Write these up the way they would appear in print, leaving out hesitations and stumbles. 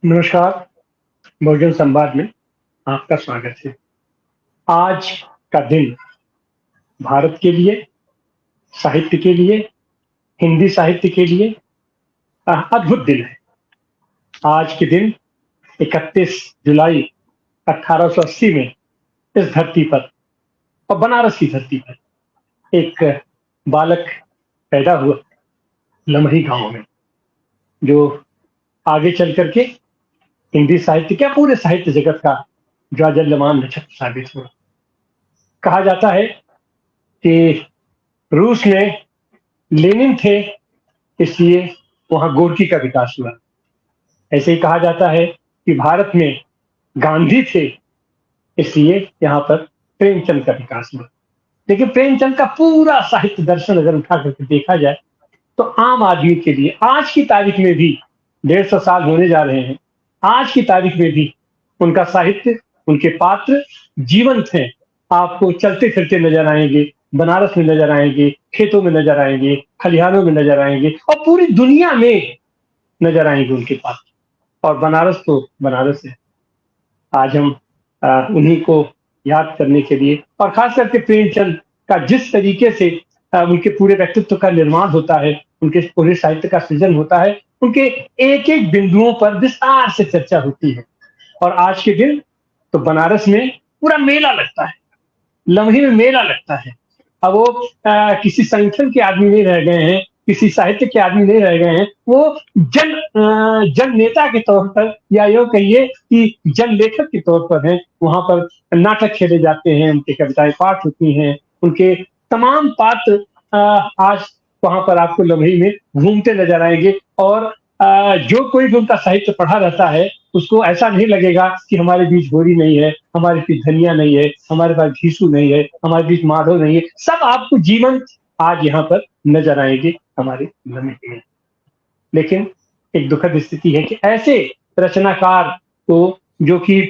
नमस्कार, बहुजन संवाद में आपका स्वागत है। आज का दिन भारत के लिए, साहित्य के लिए, हिंदी साहित्य के लिए अद्भुत दिन है। आज के दिन 31 जुलाई 1880 में इस धरती पर और बनारस की धरती पर एक बालक पैदा हुआ लमही गांव में, जो आगे चल करके हिंदी साहित्य क्या पूरे साहित्य जगत का ज्वाजल्यमान नक्षत्र साबित हुआ। कहा जाता है कि रूस में लेनिन थे, इसलिए वहां गोरकी का विकास हुआ। ऐसे ही कहा जाता है कि भारत में गांधी थे, इसलिए यहाँ पर प्रेमचंद का विकास हुआ। लेकिन प्रेमचंद का पूरा साहित्य दर्शन अगर उठा करके देखा जाए तो आम आदमी के लिए आज की तारीख में भी 150 साल होने जा रहे हैं। आज की तारीख में भी उनका साहित्य, उनके पात्र जीवंत हैं। आपको चलते फिरते नजर आएंगे, बनारस में नजर आएंगे, खेतों में नजर आएंगे, खलिहानों में नजर आएंगे और पूरी दुनिया में नजर आएंगे उनके पात्र। और बनारस तो बनारस है। आज हम उन्हीं को याद करने के लिए और खास करके प्रेमचंद का जिस तरीके से उनके पूरे व्यक्तित्व का निर्माण होता है, उनके पूरे साहित्य का सृजन होता है, उनके एक एक बिंदुओं पर विस्तार से चर्चा होती है। और आज के दिन तो बनारस में पूरा मेला लगता है, लम्हे में मेला लगता है। अब वो किसी संगठन के आदमी नहीं रह गए हैं, किसी साहित्य के आदमी नहीं रह गए हैं, वो जन नेता के तौर पर या यूं कहिए कि जन लेखक के तौर पर हैं। वहां पर नाटक खेले जाते हैं, उनकी कविताएं पाठ होती हैं, उनके तमाम पात्र आज वहां पर आपको लम्हे में घूमते नजर आएंगे। और जो कोई भी उनका साहित्य पढ़ा रहता है उसको ऐसा नहीं लगेगा कि हमारे बीच गोरी नहीं है, हमारे बीच धनिया नहीं है, हमारे पास घीसू नहीं है, हमारे बीच माधव नहीं है। सब आपको जीवन आज यहाँ पर नजर आएंगे हमारे लम्हे में। लेकिन एक दुखद स्थिति है कि ऐसे रचनाकार को, जो कि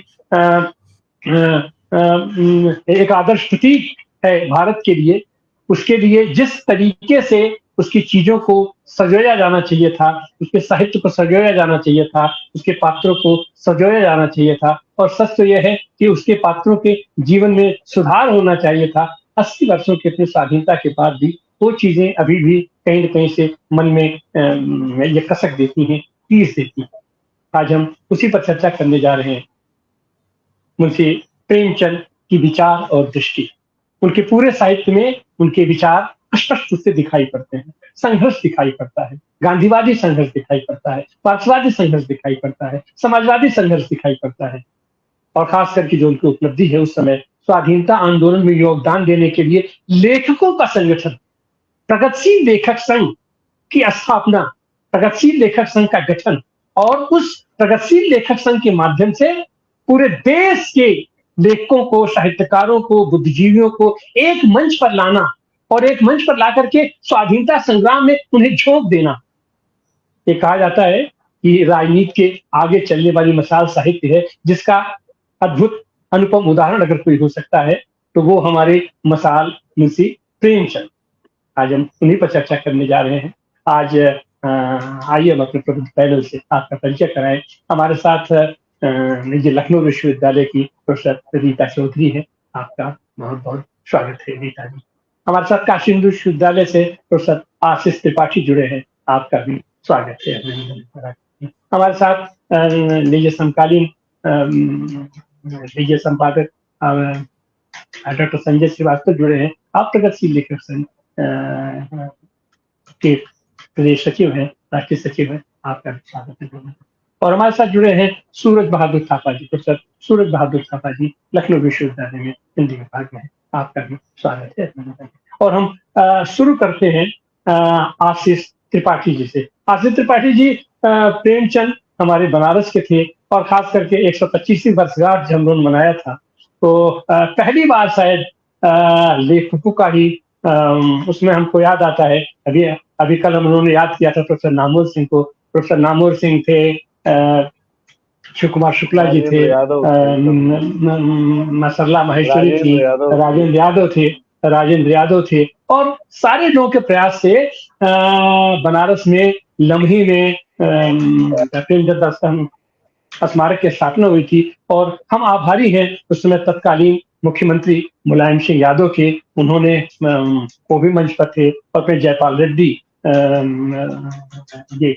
एक आदर्श प्रतीक है भारत के लिए, उसके लिए जिस तरीके से उसकी चीजों को सजोया जाना चाहिए था, उसके साहित्य को सजोया जाना चाहिए था, उसके पात्रों को सजोया जाना चाहिए था। और सच तो यह है कि उसके पात्रों के जीवन में सुधार होना चाहिए था। 80 वर्षों की अपनी स्वाधीनता के बाद भी वो चीजें अभी भी कहीं न कहीं से मन में ये कसक देती हैं, पीस देती हैं। आज हम उसी पर चर्चा करने जा रहे हैं। मुंशी प्रेमचंद की विचार और दृष्टि, उनके पूरे साहित्य में उनके विचार स्पष्ट रूप से दिखाई पड़ते हैं। संघर्ष दिखाई पड़ता है, गांधीवादी संघर्ष दिखाई पड़ता है, मार्क्सवादी संघर्ष दिखाई पड़ता है, समाजवादी संघर्ष दिखाई पड़ता है। और खास करके जो उनकी उपलब्धि है उस समय स्वाधीनता आंदोलन में योगदान देने के लिए लेखकों का संगठन, प्रगतिशील लेखक संघ की स्थापना, प्रगतिशील लेखक संघ का गठन, और उस प्रगतिशील लेखक संघ के माध्यम से पूरे देश के लेखकों को, साहित्यकारों को, बुद्धिजीवियों को एक मंच पर लाना और एक मंच पर ला करके स्वाधीनता संग्राम में उन्हें झोंक देना। ये कहा जाता है कि राजनीति के आगे चलने वाली मसाल साहित्य है, जिसका अद्भुत अनुपम उदाहरण अगर कोई हो सकता है तो वो हमारे मसाल मुंशी प्रेमचंद। आज हम उन्हीं पर चर्चा करने जा रहे हैं। आज आइए हम अपने प्रबुद्ध पैनल से आपका परिचय कराएं। हमारे साथ ये लखनऊ विश्वविद्यालय की प्रोफेसर रीता चौधरी है। आपका बहुत बहुत स्वागत है रीता जी। हमारे साथ काशी हिंदू विश्वविद्यालय से प्रोफेसर आशीष त्रिपाठी जुड़े हैं। आपका भी स्वागत है। हमारे साथ निज समकालीन निज संपादक डॉक्टर संजय श्रीवास्तव जुड़े हैं। आप प्रगतिशील लेखक संघ के प्रदेश सचिव हैं, राष्ट्रीय सचिव हैं। आपका स्वागत है। और हमारे साथ जुड़े हैं सूरज बहादुर थापा जी, प्रोफेसर सूरज बहादुर थापा जी, लखनऊ विश्वविद्यालय में हिंदी विभाग में है। आपका भी स्वागत है। और हम शुरू करते हैं आशीष त्रिपाठी जी से। आशीष त्रिपाठी जी प्रेमचंद हमारे बनारस के थे और खास करके 125वीं वर्षगांठ जब उन्होंने मनाया था तो पहली बार शायद लेखकों का ही उसमें हमको याद आता है। अभी कल हम उन्होंने याद किया था प्रोफेसर नामोर सिंह को। प्रोफेसर नामोर सिंह थे, शिव कुमार शुक्ला जी थे, मसरला महेश्वरी थी, राजेंद्र यादव थे और सारे लोगों के प्रयास से बनारस में लम्हे में प्रेमचंद स्मारक की स्थापना हुई थी और हम आभारी हैं उस समय तत्कालीन मुख्यमंत्री मुलायम सिंह यादव के। उन्होंने वो भी मंच पर थे और फिर जयपाल रेड्डी ये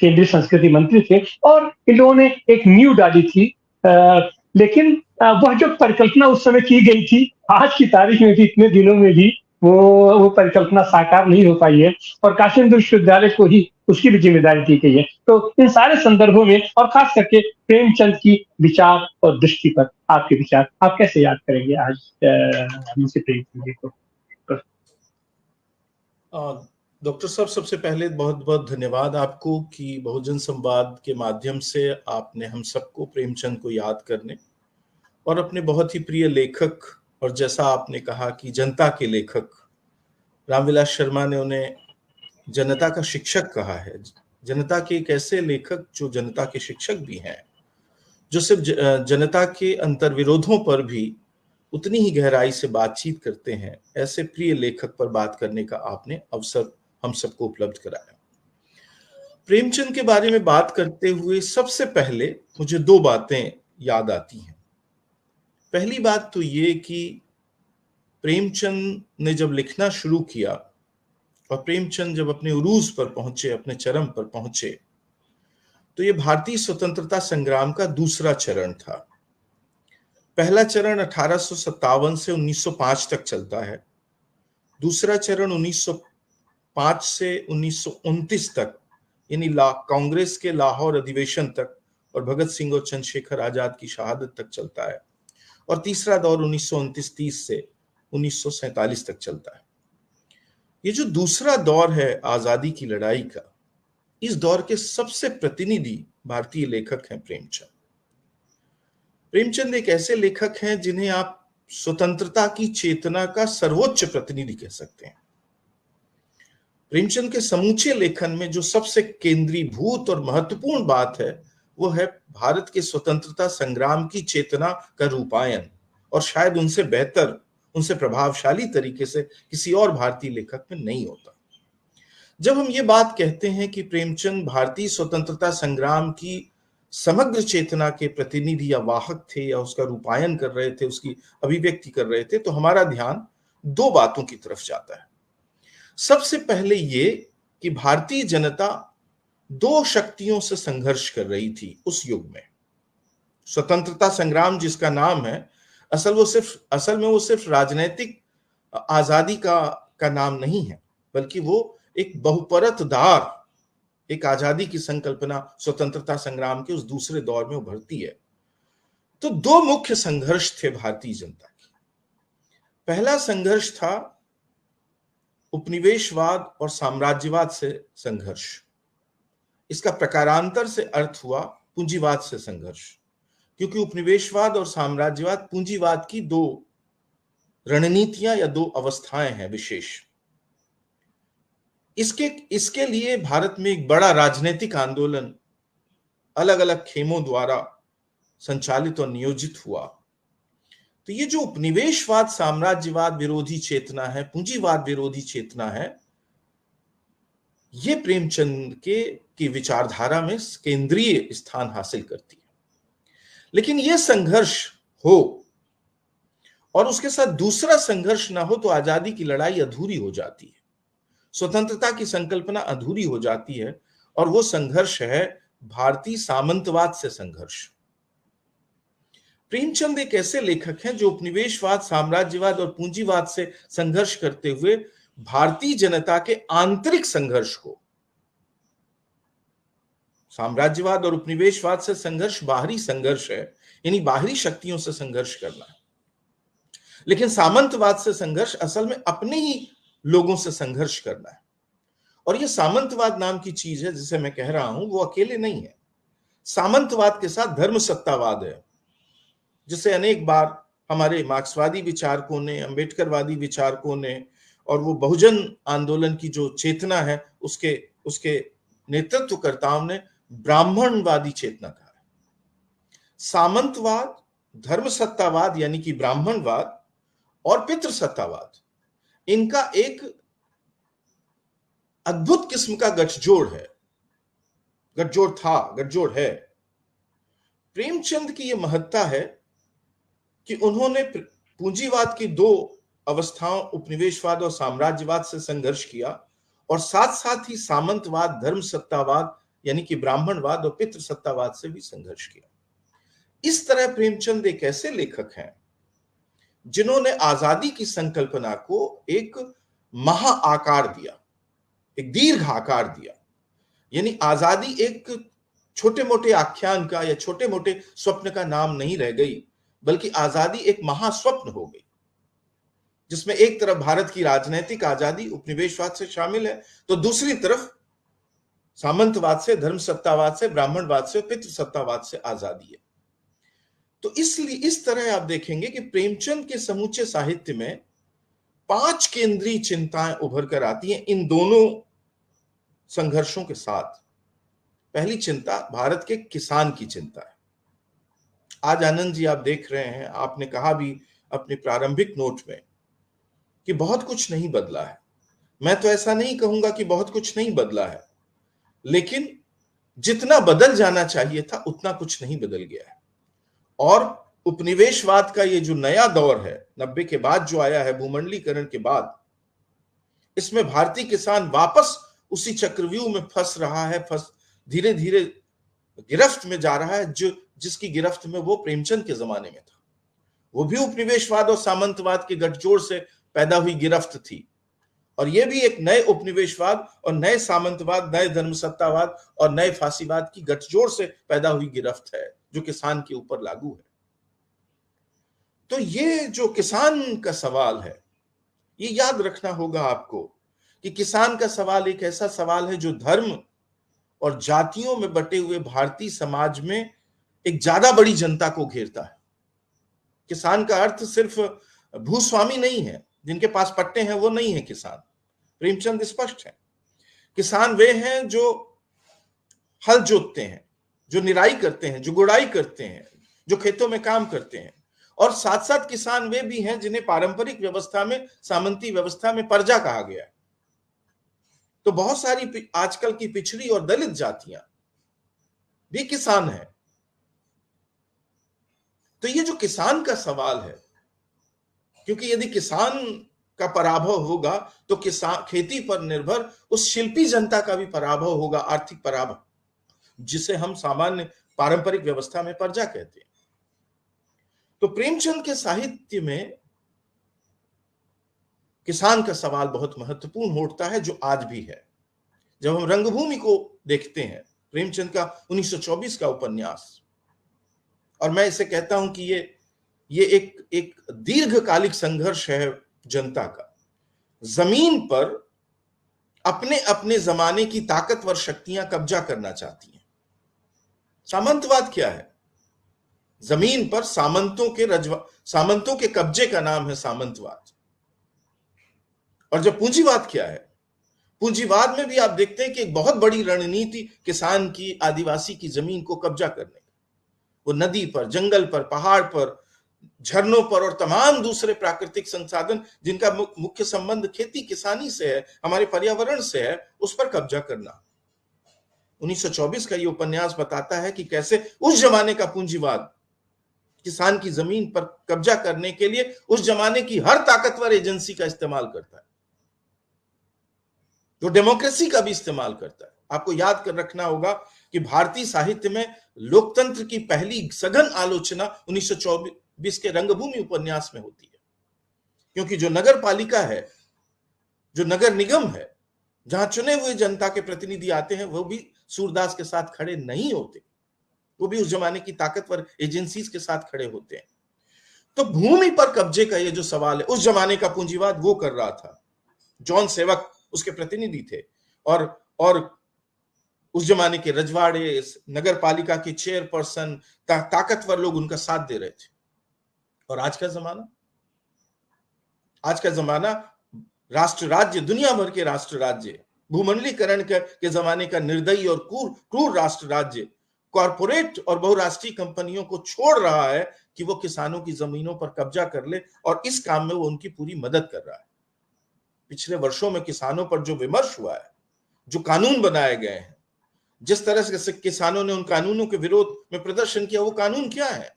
केंद्रीय संस्कृति मंत्री थे और इन लोगों ने एक नींव डाली थी। लेकिन वह जो परिकल्पना उस समय की गई थी, आज की तारीख में भी इतने दिनों में भी वो परिकल्पना साकार नहीं हो पाई है और काशी हिंदू विश्वविद्यालय को ही उसकी भी जिम्मेदारी दी गई है। तो इन सारे संदर्भों में और खास करके प्रेमचंद की विचार और दृष्टि पर आपके विचार, आप कैसे याद करेंगे आज मुंशी प्रेमचंद जी को? डॉक्टर साहब, सबसे पहले बहुत बहुत धन्यवाद आपको कि बहुजन संवाद के माध्यम से आपने हम सबको प्रेमचंद को याद करने और अपने बहुत ही प्रिय लेखक, और जैसा आपने कहा कि जनता के लेखक, रामविलास शर्मा ने उन्हें जनता का शिक्षक कहा है। जनता के एक ऐसे लेखक जो जनता के शिक्षक भी हैं, जो सिर्फ जनता के अंतर्विरोधों पर भी उतनी ही गहराई से बातचीत करते हैं, ऐसे प्रिय लेखक पर बात करने का आपने अवसर हम सबको उपलब्ध कराया। प्रेमचंद के बारे में बात करते हुए सबसे पहले मुझे दो बातें याद आती हैं। पहली बात तो ये कि प्रेमचंद ने जब लिखना शुरू किया और प्रेमचंद जब अपने उरूज पर पहुंचे, अपने चरम पर पहुंचे, तो ये भारतीय स्वतंत्रता संग्राम का दूसरा चरण था। पहला चरण 1857 से 1905 तक चलता है। दूसरा चरण 1905 से 1929 तक, यानी कांग्रेस के लाहौर अधिवेशन तक और भगत सिंह और चंद्रशेखर आजाद की शहादत तक चलता है। और तीसरा दौर 1929-30 से 1947 तक चलता है। ये जो दूसरा दौर है आजादी की लड़ाई का, इस दौर के सबसे प्रतिनिधि भारतीय लेखक हैं प्रेमचंद। प्रेमचंद एक ऐसे लेखक हैं जिन्हें आप स्वतंत्रता की चेतना का सर्वोच्च प्रतिनिधि कह सकते हैं। प्रेमचंद के समूचे लेखन में जो सबसे केंद्रीभूत और महत्वपूर्ण बात है, वो है भारत के स्वतंत्रता संग्राम की चेतना का रूपायन, और शायद उनसे बेहतर, उनसे प्रभावशाली तरीके से किसी और भारतीय लेखक में नहीं होता। जब हम ये बात कहते हैं कि प्रेमचंद भारतीय स्वतंत्रता संग्राम की समग्र चेतना के प्रतिनिधि या वाहक थे, या उसका रूपायन कर रहे थे, उसकी अभिव्यक्ति कर रहे थे, तो हमारा ध्यान दो बातों की तरफ जाता है। सबसे पहले ये कि भारतीय जनता दो शक्तियों से संघर्ष कर रही थी उस युग में। स्वतंत्रता संग्राम जिसका नाम है, असल में वो सिर्फ राजनीतिक आजादी का नाम नहीं है, बल्कि वो एक बहुपरतदार एक आजादी की संकल्पना स्वतंत्रता संग्राम के उस दूसरे दौर में उभरती है। तो दो मुख्य संघर्ष थे भारतीय जनता की। पहला संघर्ष था उपनिवेशवाद और साम्राज्यवाद से संघर्ष। इसका प्रकारांतर से अर्थ हुआ पूंजीवाद से संघर्ष, क्योंकि उपनिवेशवाद और साम्राज्यवाद पूंजीवाद की दो रणनीतियां या दो अवस्थाएं हैं विशेष। इसके लिए भारत में एक बड़ा राजनीतिक आंदोलन अलग अलग खेमों द्वारा संचालित और नियोजित हुआ। तो ये जो उपनिवेशवाद साम्राज्यवाद विरोधी चेतना है, पूंजीवाद विरोधी चेतना है, ये प्रेमचंद की विचारधारा में केंद्रीय स्थान हासिल करती है। लेकिन यह संघर्ष हो और उसके साथ दूसरा संघर्ष ना हो तो आजादी की लड़ाई अधूरी हो जाती है, स्वतंत्रता की संकल्पना अधूरी हो जाती है। और वो संघर्ष है भारतीय सामंतवाद से संघर्ष। प्रेमचंद एक ऐसे लेखक हैं जो उपनिवेशवाद, साम्राज्यवाद और पूंजीवाद से संघर्ष करते हुए भारतीय जनता के आंतरिक संघर्ष को, साम्राज्यवाद और उपनिवेशवाद से संघर्ष बाहरी संघर्ष है, यानी बाहरी शक्तियों से संघर्ष करना है, लेकिन सामंतवाद से संघर्ष असल में अपने ही लोगों से संघर्ष करना है। और ये सामंतवाद नाम की चीज है जिसे मैं कह रहा हूं, वो अकेले नहीं है। सामंतवाद के साथ धर्म सत्तावाद है, जिसे अनेक बार हमारे मार्क्सवादी विचारकों ने, अंबेडकरवादी विचारकों ने और वो बहुजन आंदोलन की जो चेतना है उसके नेतृत्वकर्ताओं ने ब्राह्मणवादी चेतना कहा है। सामंतवाद, धर्म सत्तावाद यानी कि ब्राह्मणवाद और पितृसत्तावाद, इनका एक अद्भुत किस्म का गठजोड़ है, गठजोड़ था, गठजोड़ है। प्रेमचंद की यह महत्ता है कि उन्होंने पूंजीवाद की दो अवस्थाओं, उपनिवेशवाद और साम्राज्यवाद से संघर्ष किया, और साथ साथ ही सामंतवाद, धर्म सत्तावाद यानी कि ब्राह्मणवाद और पितृसत्तावाद से भी संघर्ष किया। इस तरह प्रेमचंद एक ऐसे लेखक हैं जिन्होंने आजादी की संकल्पना को एक महा आकार दिया, एक दीर्घ आकार दिया। यानी आजादी एक छोटे मोटे आख्यान का या छोटे मोटे स्वप्न का नाम नहीं रह गई, बल्कि आजादी एक महास्वप्न हो गई, जिसमें एक तरफ भारत की राजनीतिक आजादी उपनिवेशवाद से शामिल है, तो दूसरी तरफ सामंतवाद से, धर्म सत्तावाद से, ब्राह्मणवाद से, पितृसत्तावाद से आजादी है। तो इसलिए इस तरह आप देखेंगे कि प्रेमचंद के समूचे साहित्य में 5 केंद्रीय चिंताएं उभर कर आती हैं इन दोनों संघर्षों के साथ। पहली चिंता भारत के किसान की चिंता है। आज आनंद जी आप देख रहे हैं, आपने कहा भी अपने प्रारंभिक नोट में कि बहुत कुछ नहीं बदला है। मैं तो ऐसा नहीं कहूंगा कि बहुत कुछ नहीं बदला है, लेकिन जितना बदल जाना चाहिए था उतना कुछ नहीं बदल गया है। और उपनिवेशवाद का ये जो नया दौर है 90 के बाद जो आया है, भूमंडलीकरण के बाद, इसमें भारतीय किसान वापस उसी चक्रव्यूह में फंस रहा है, धीरे धीरे गिरफ्त में जा रहा है, जिसकी गिरफ्त में वो प्रेमचंद के जमाने में था। वो भी उपनिवेशवाद और सामंतवाद के गठजोड़ से पैदा हुई गिरफ्त थी, और ये भी एक नए उपनिवेशवाद और नए सामंतवाद, नए धर्मसत्तावाद और नए फांसीवाद की गठजोड़ से पैदा हुई गिरफ्त है जो किसान के ऊपर लागू है। तो ये जो किसान का सवाल है, ये याद रखना होगा आपको कि किसान का सवाल एक ऐसा सवाल है जो धर्म और जातियों में बटे हुए भारतीय समाज में एक ज्यादा बड़ी जनता को घेरता है। किसान का अर्थ सिर्फ भूस्वामी नहीं है, जिनके पास पट्टे हैं वो नहीं है किसान। प्रेमचंद स्पष्ट है, किसान वे हैं जो हल जोतते हैं, जो निराई करते हैं, जो गुड़ाई करते हैं, जो खेतों में काम करते हैं। और साथ साथ किसान वे भी हैं जिन्हें पारंपरिक व्यवस्था में, सामंती व्यवस्था में प्रजा कहा गया है। तो बहुत सारी आजकल की पिछड़ी और दलित जातियां भी किसान हैं। तो ये जो किसान का सवाल है, क्योंकि यदि किसान का पराभव होगा तो किसान, खेती पर निर्भर उस शिल्पी जनता का भी पराभव होगा, आर्थिक पराभव, जिसे हम सामान्य पारंपरिक व्यवस्था में प्रजा कहते हैं। तो प्रेमचंद के साहित्य में किसान का सवाल बहुत महत्वपूर्ण उठता है, जो आज भी है। जब हम रंगभूमि को देखते हैं, प्रेमचंद का 1924 का उपन्यास, और मैं इसे कहता हूं कि ये एक दीर्घकालिक संघर्ष है जनता का। जमीन पर अपने अपने जमाने की ताकतवर शक्तियां कब्जा करना चाहती हैं। सामंतवाद क्या है? जमीन पर सामंतों के कब्जे का नाम है सामंतवाद। और जब पूंजीवाद क्या है? पूंजीवाद में भी आप देखते हैं कि एक बहुत बड़ी रणनीति किसान की, आदिवासी की जमीन को कब्जा करने की। वो नदी पर, जंगल पर, पहाड़ पर, झरनों पर और तमाम दूसरे प्राकृतिक संसाधन जिनका मुख्य संबंध खेती किसानी से है, हमारे पर्यावरण से है, उस पर कब्जा करना। 1924 का ये उपन्यास बताता है कि कैसे उस जमाने का पूंजीवाद किसान की जमीन पर कब्जा करने के लिए उस जमाने की हर ताकतवर एजेंसी का इस्तेमाल करता है, जो डेमोक्रेसी का भी इस्तेमाल करता है। आपको याद कर रखना होगा कि भारतीय साहित्य में लोकतंत्र की पहली सघन आलोचना 1924 के रंगभूमि उपन्यास में होती है, क्योंकि जो नगर पालिका है, जो नगर निगम है, जहां चुने हुए जनता के प्रतिनिधि आते हैं, वो भी सूरदास के साथ खड़े नहीं होते, वो भी उस जमाने की ताकतवर एजेंसीज के साथ खड़े होते हैं। तो भूमि पर कब्जे का ये जो सवाल है, उस जमाने का पूंजीवाद वो कर रहा था। जॉन सेवक उसके प्रतिनिधि थे, और उस जमाने के रजवाड़े, नगर पालिका के चेयरपर्सन, ताकतवर लोग उनका साथ दे रहे थे। और आज का जमाना राष्ट्र राज्य, दुनिया भर के राष्ट्र राज्य, भूमंडलीकरण के जमाने का निर्दयी और क्रूर राष्ट्र राज्य कॉरपोरेट और बहुराष्ट्रीय कंपनियों को छोड़ रहा है कि वो किसानों की जमीनों पर कब्जा कर ले, और इस काम में वो उनकी पूरी मदद कर रहा है। पिछले वर्षों में किसानों पर जो विमर्श हुआ है, जो कानून बनाए गए हैं, जिस तरह से किसानों ने उन कानूनों के विरोध में प्रदर्शन किया, वो कानून क्या है?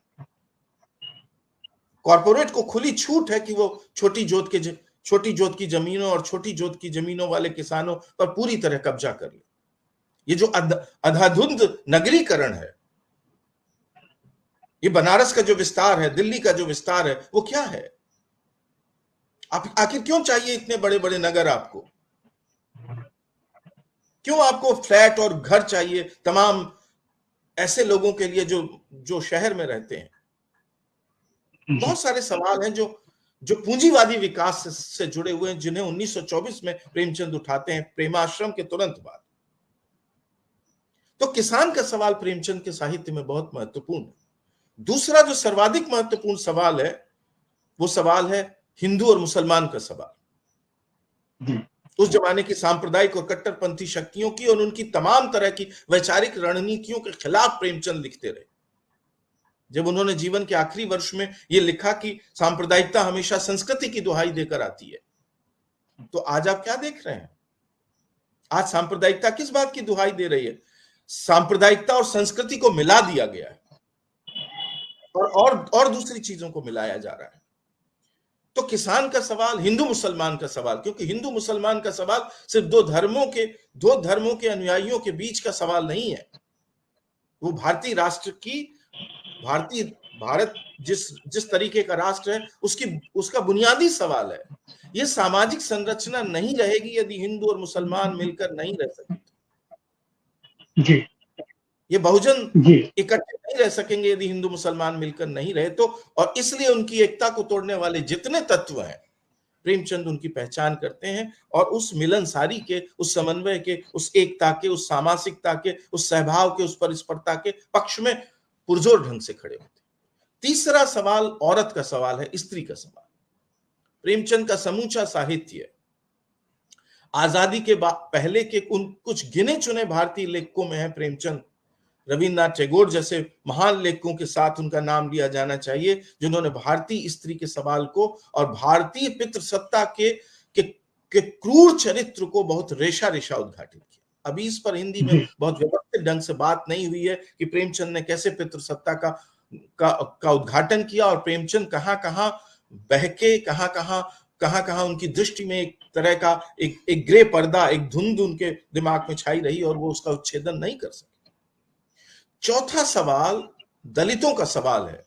कॉर्पोरेट को खुली छूट है कि वो छोटी जोत की जमीनों और छोटी जोत की जमीनों वाले किसानों पर पूरी तरह कब्जा कर ले। ये जो अंधाधुंध नगरीकरण है, ये बनारस का जो विस्तार है, दिल्ली का जो विस्तार है, वो क्या है? आप आखिर क्यों चाहिए इतने बड़े बड़े नगर? आपको क्यों आपको फ्लैट और घर चाहिए तमाम ऐसे लोगों के लिए जो जो शहर में रहते हैं? बहुत सारे सवाल हैं जो जो पूंजीवादी विकास से जुड़े हुए हैं, जिन्हें 1924 में प्रेमचंद उठाते हैं, प्रेमाश्रम के तुरंत बाद। तो किसान का सवाल प्रेमचंद के साहित्य में बहुत महत्वपूर्ण है। दूसरा जो सर्वाधिक महत्वपूर्ण सवाल है, वो सवाल है हिंदू और मुसलमान का सवाल। उस जमाने की सांप्रदायिक और कट्टरपंथी शक्तियों की और उनकी तमाम तरह की वैचारिक रणनीतियों के खिलाफ प्रेमचंद लिखते रहे। जब उन्होंने जीवन के आखिरी वर्ष में यह लिखा कि सांप्रदायिकता हमेशा संस्कृति की दुहाई देकर आती है, तो आज आप क्या देख रहे हैं? आज सांप्रदायिकता किस बात की दुहाई दे रही है? सांप्रदायिकता और संस्कृति को मिला दिया गया है और दूसरी चीजों को मिलाया जा रहा है। तो किसान का सवाल, हिंदू मुसलमान का सवाल, क्योंकि हिंदू मुसलमान का सवाल सिर्फ दो धर्मों के अनुयायियों के बीच का सवाल नहीं है। वो भारतीय राष्ट्र की, भारत जिस तरीके का राष्ट्र है उसका बुनियादी सवाल है। ये सामाजिक संरचना नहीं रहेगी यदि हिंदू और मुसलमान मिलकर नहीं रह सके। जी, ये बहुजन इकट्ठे नहीं रह सकेंगे यदि हिंदू मुसलमान मिलकर नहीं रहे तो। और इसलिए उनकी एकता को तोड़ने वाले जितने तत्व हैं, प्रेमचंद उनकी पहचान करते हैं और उस मिलनसारी के, उस समन्वय के, उस एकता के, उस सामासिकता के, उस सहभाव के, उस परस्परता के पक्ष में पुरजोर ढंग से खड़े होते। तीसरा सवाल औरत का सवाल है, स्त्री का सवाल। प्रेमचंद का समूचा साहित्य आजादी के पहले के उन कुछ गिने चुने भारतीय लेखकों में है। प्रेमचंद, रविन्द्रनाथ टैगोर जैसे महान लेखकों के साथ उनका नाम लिया जाना चाहिए, जिन्होंने भारतीय स्त्री के सवाल को और भारतीय पितृसत्ता के क्रूर चरित्र को बहुत रेशा उद्घाटित किया। अभी इस पर हिंदी में बहुत व्यवस्थित ढंग से बात नहीं हुई है कि प्रेमचंद ने कैसे पितृसत्ता का उद्घाटन किया और प्रेमचंद कहां बहके, कहां उनकी दृष्टि में एक तरह का एक ग्रे पर्दा, एक धुंध उनके दिमाग में छाई रही और वो उसका उच्छेदन नहीं कर सके। चौथा सवाल दलितों का सवाल है,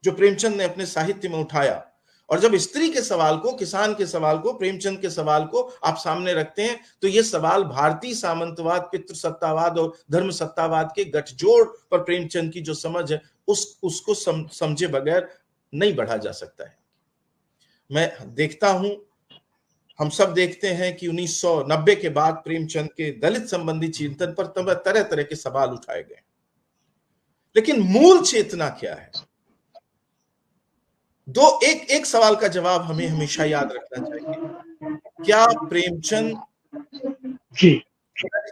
जो प्रेमचंद ने अपने साहित्य में उठाया। और जब स्त्री के सवाल को, किसान के सवाल को, प्रेमचंद के सवाल को आप सामने रखते हैं, तो यह सवाल भारतीय सामंतवाद, पितृसत्तावाद और धर्मसत्तावाद के गठजोड़ पर प्रेमचंद की जो समझ है, उसको समझे बगैर नहीं बढ़ा जा सकता है। मैं देखता हूं, हम सब देखते हैं कि 1990 के बाद प्रेमचंद के दलित संबंधी चिंतन पर तरह तरह के सवाल उठाए गए, लेकिन मूल चेतना क्या है? एक सवाल का जवाब हमें हमेशा याद रखना चाहिए। क्या प्रेमचंद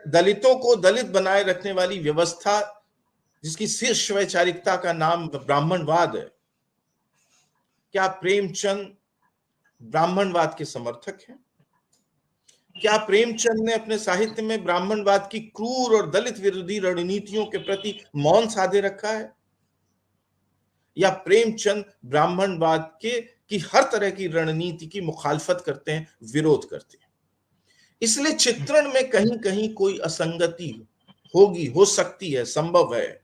दलितों को दलित बनाए रखने वाली व्यवस्था, जिसकी शीर्ष वैचारिकता का नाम ब्राह्मणवाद है, क्या प्रेमचंद ब्राह्मणवाद के समर्थक हैं? क्या प्रेमचंद ने अपने साहित्य में ब्राह्मणवाद की क्रूर और दलित विरोधी रणनीतियों के प्रति मौन साधे रखा है? या प्रेमचंद ब्राह्मणवाद की हर तरह की रणनीति की मुखालफत करते हैं, विरोध करते हैं? इसलिए चित्रण में कहीं कहीं कोई असंगति होगी, हो सकती है, संभव है,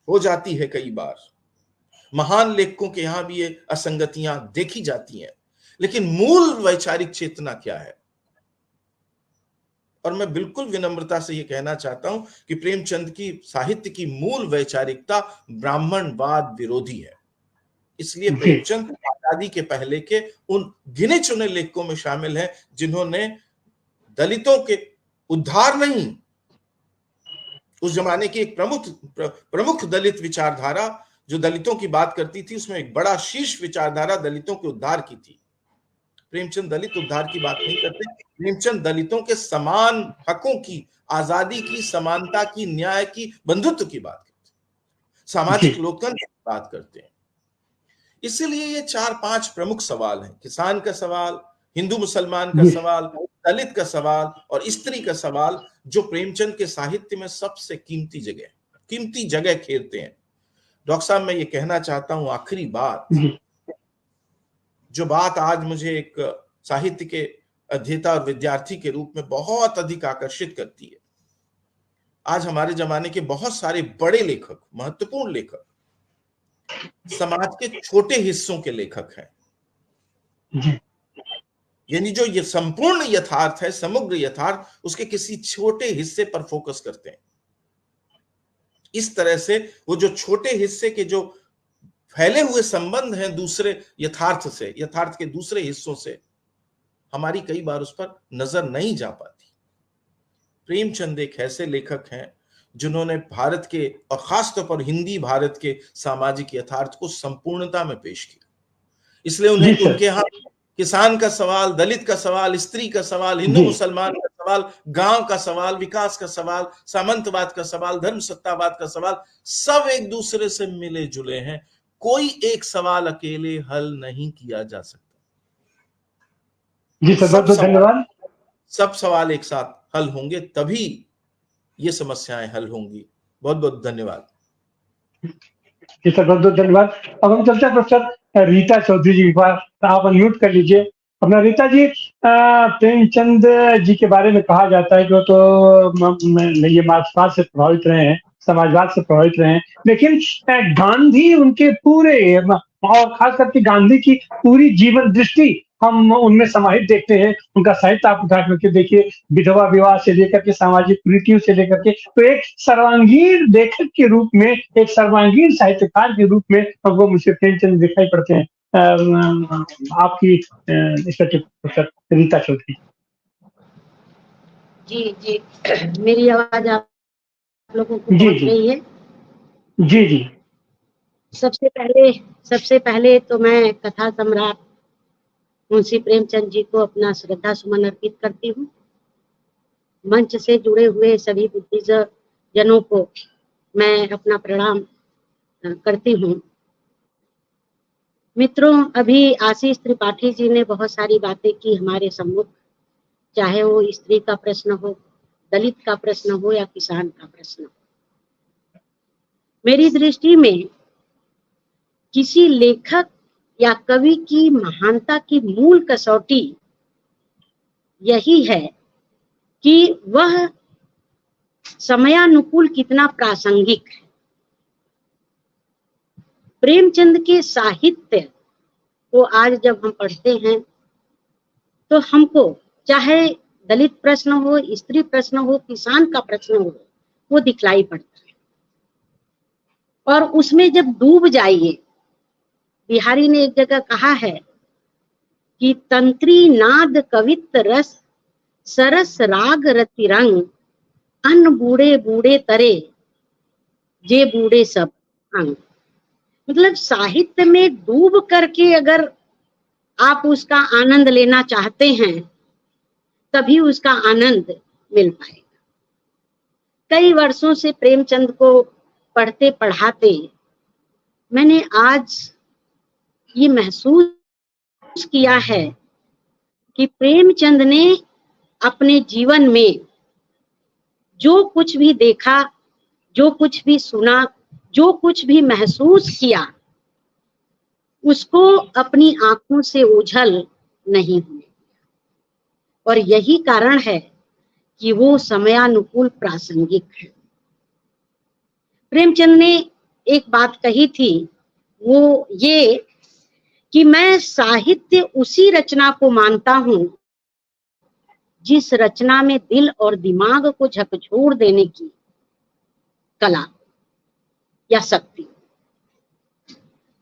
हो जाती है। कई बार महान लेखकों के यहां भी ये असंगतियां देखी जाती हैं, लेकिन मूल वैचारिक चेतना क्या है? और मैं बिल्कुल विनम्रता से ये कहना चाहता हूं कि प्रेमचंद की साहित्य की मूल वैचारिकता ब्राह्मणवाद विरोधी है। इसलिए प्रेमचंद आजादी के पहले के उन गिने चुने लेखकों में शामिल हैं जिन्होंने दलितों के उद्धार नहीं, उस जमाने की एक प्रमुख दलित विचारधारा जो दलितों की बात करती थी, उसमें एक बड़ा शीर्ष विचारधारा दलितों के उद्धार की थी। प्रेमचंद दलित उद्धार की बात नहीं करते, प्रेमचंद दलितों के समान हकों की, आजादी की, समानता की, न्याय की, बंधुत्व की बात करते, सामाजिक लोकतंत्र की बात करते हैं। इसलिए ये 4-5 प्रमुख सवाल हैं। किसान का सवाल, हिंदू मुसलमान का सवाल, दलित का सवाल और स्त्री का सवाल जो प्रेमचंद के साहित्य में सबसे कीमती जगह घेरते हैं। डॉक्टर साहब, मैं ये कहना चाहता हूं आखिरी बात, जो बात आज मुझे एक साहित्य के अध्येता और विद्यार्थी के रूप में बहुत अधिक आकर्षित करती है। आज हमारे जमाने के बहुत सारे बड़े लेखक, महत्वपूर्ण लेखक, समाज के छोटे हिस्सों के लेखक हैं। यानी जो ये संपूर्ण यथार्थ है, समग्र यथार्थ, उसके किसी छोटे हिस्से पर फोकस करते हैं। इस तरह से वो जो छोटे हिस्से के जो फैले हुए संबंध हैं दूसरे यथार्थ से, यथार्थ के दूसरे हिस्सों से, हमारी कई बार उस पर नजर नहीं जा पाती। प्रेमचंद एक ऐसे लेखक हैं जिन्होंने भारत के और खासतौर पर हिंदी भारत के सामाजिक यथार्थ को संपूर्णता में पेश किया। इसलिए उनके यहाँ किसान का सवाल, दलित का सवाल, स्त्री का सवाल, हिंदू मुसलमान का सवाल, गांव का सवाल, विकास का सवाल, सामंतवाद का सवाल, धर्म सत्तावाद का सवाल, सब एक दूसरे से मिले जुले हैं। कोई एक सवाल अकेले हल नहीं किया जा सकता। जी सर, बहुत बहुत धन्यवाद। सब सवाल एक साथ हल होंगे तभी ये समस्याएं हल होंगी। बहुत बहुत धन्यवाद। जी सर, बहुत बहुत धन्यवाद। अब हम चलते हैं प्रोफेसर रीता चौधरी जी के पास। आप अनम्यूट कर लीजिए अपना। रीता जी, प्रेमचंद जी के बारे में कहा जाता है कि वो तो ये मार्क्सवाद से प्रभावित रहे हैं, समाजवाद से प्रभावित रहे हैं, लेकिन गांधी उनके पूरे और खास करके गांधी की पूरी जीवन दृष्टि हम उनमें समाहित देखते हैं। उनका साहित्य आप उठा करके देखिए, विधवा विवाह से लेकर के सामाजिक कुरीतियों से लेकर के, तो एक सर्वांगीण लेखक के रूप में, एक सर्वांगीण साहित्यकार के रूप में हमको मुझे प्रेमचंद दिखाई पड़ते हैं। आपकी प्रोफेसर रीता चौधरी। जी मेरी आवाज आप लोगों को पहुंच रही है? जी। सबसे पहले तो मैं कथा सम्राट मुंशी प्रेमचंद जी को अपना श्रद्धा सुमन अर्पित करती हूँ। मंच से जुड़े हुए सभी बुद्धिजनों को मैं अपना प्रणाम करती हूँ। मित्रों, अभी आशीष त्रिपाठी जी ने बहुत सारी बातें की हमारे सम्मुख, चाहे वो स्त्री का प्रश्न हो, दलित का प्रश्न हो या किसान का प्रश्न हो। मेरी दृष्टि में किसी लेखक या कवि की महानता की मूल कसौटी यही है कि वह समयानुकूल कितना प्रासंगिक है। प्रेमचंद के साहित्य को आज जब हम पढ़ते हैं तो हमको चाहे दलित प्रश्न हो, स्त्री प्रश्न हो, किसान का प्रश्न हो, वो दिखलाई पड़ता है। और उसमें जब डूब जाइए, बिहारी ने एक जगह कहा है कि तंत्री नाद कवित रस सरस राग रतिरंग अन्न बूढ़े बूढ़े तरे जे बूढ़े सब अंग। मतलब साहित्य में डूब करके अगर आप उसका आनंद लेना चाहते हैं तभी उसका आनंद मिल पाएगा। कई वर्षों से प्रेमचंद को पढ़ते पढ़ाते मैंने आज ये महसूस किया है कि प्रेमचंद ने अपने जीवन में जो कुछ भी देखा, जो कुछ भी सुना, जो कुछ भी महसूस किया, उसको अपनी आंखों से ओझल नहीं हुए। और यही कारण है कि वो समयानुकूल प्रासंगिक है। प्रेमचंद ने एक बात कही थी, वो ये कि मैं साहित्य उसी रचना को मानता हूं जिस रचना में दिल और दिमाग को झकझोर देने की कला या शक्ति।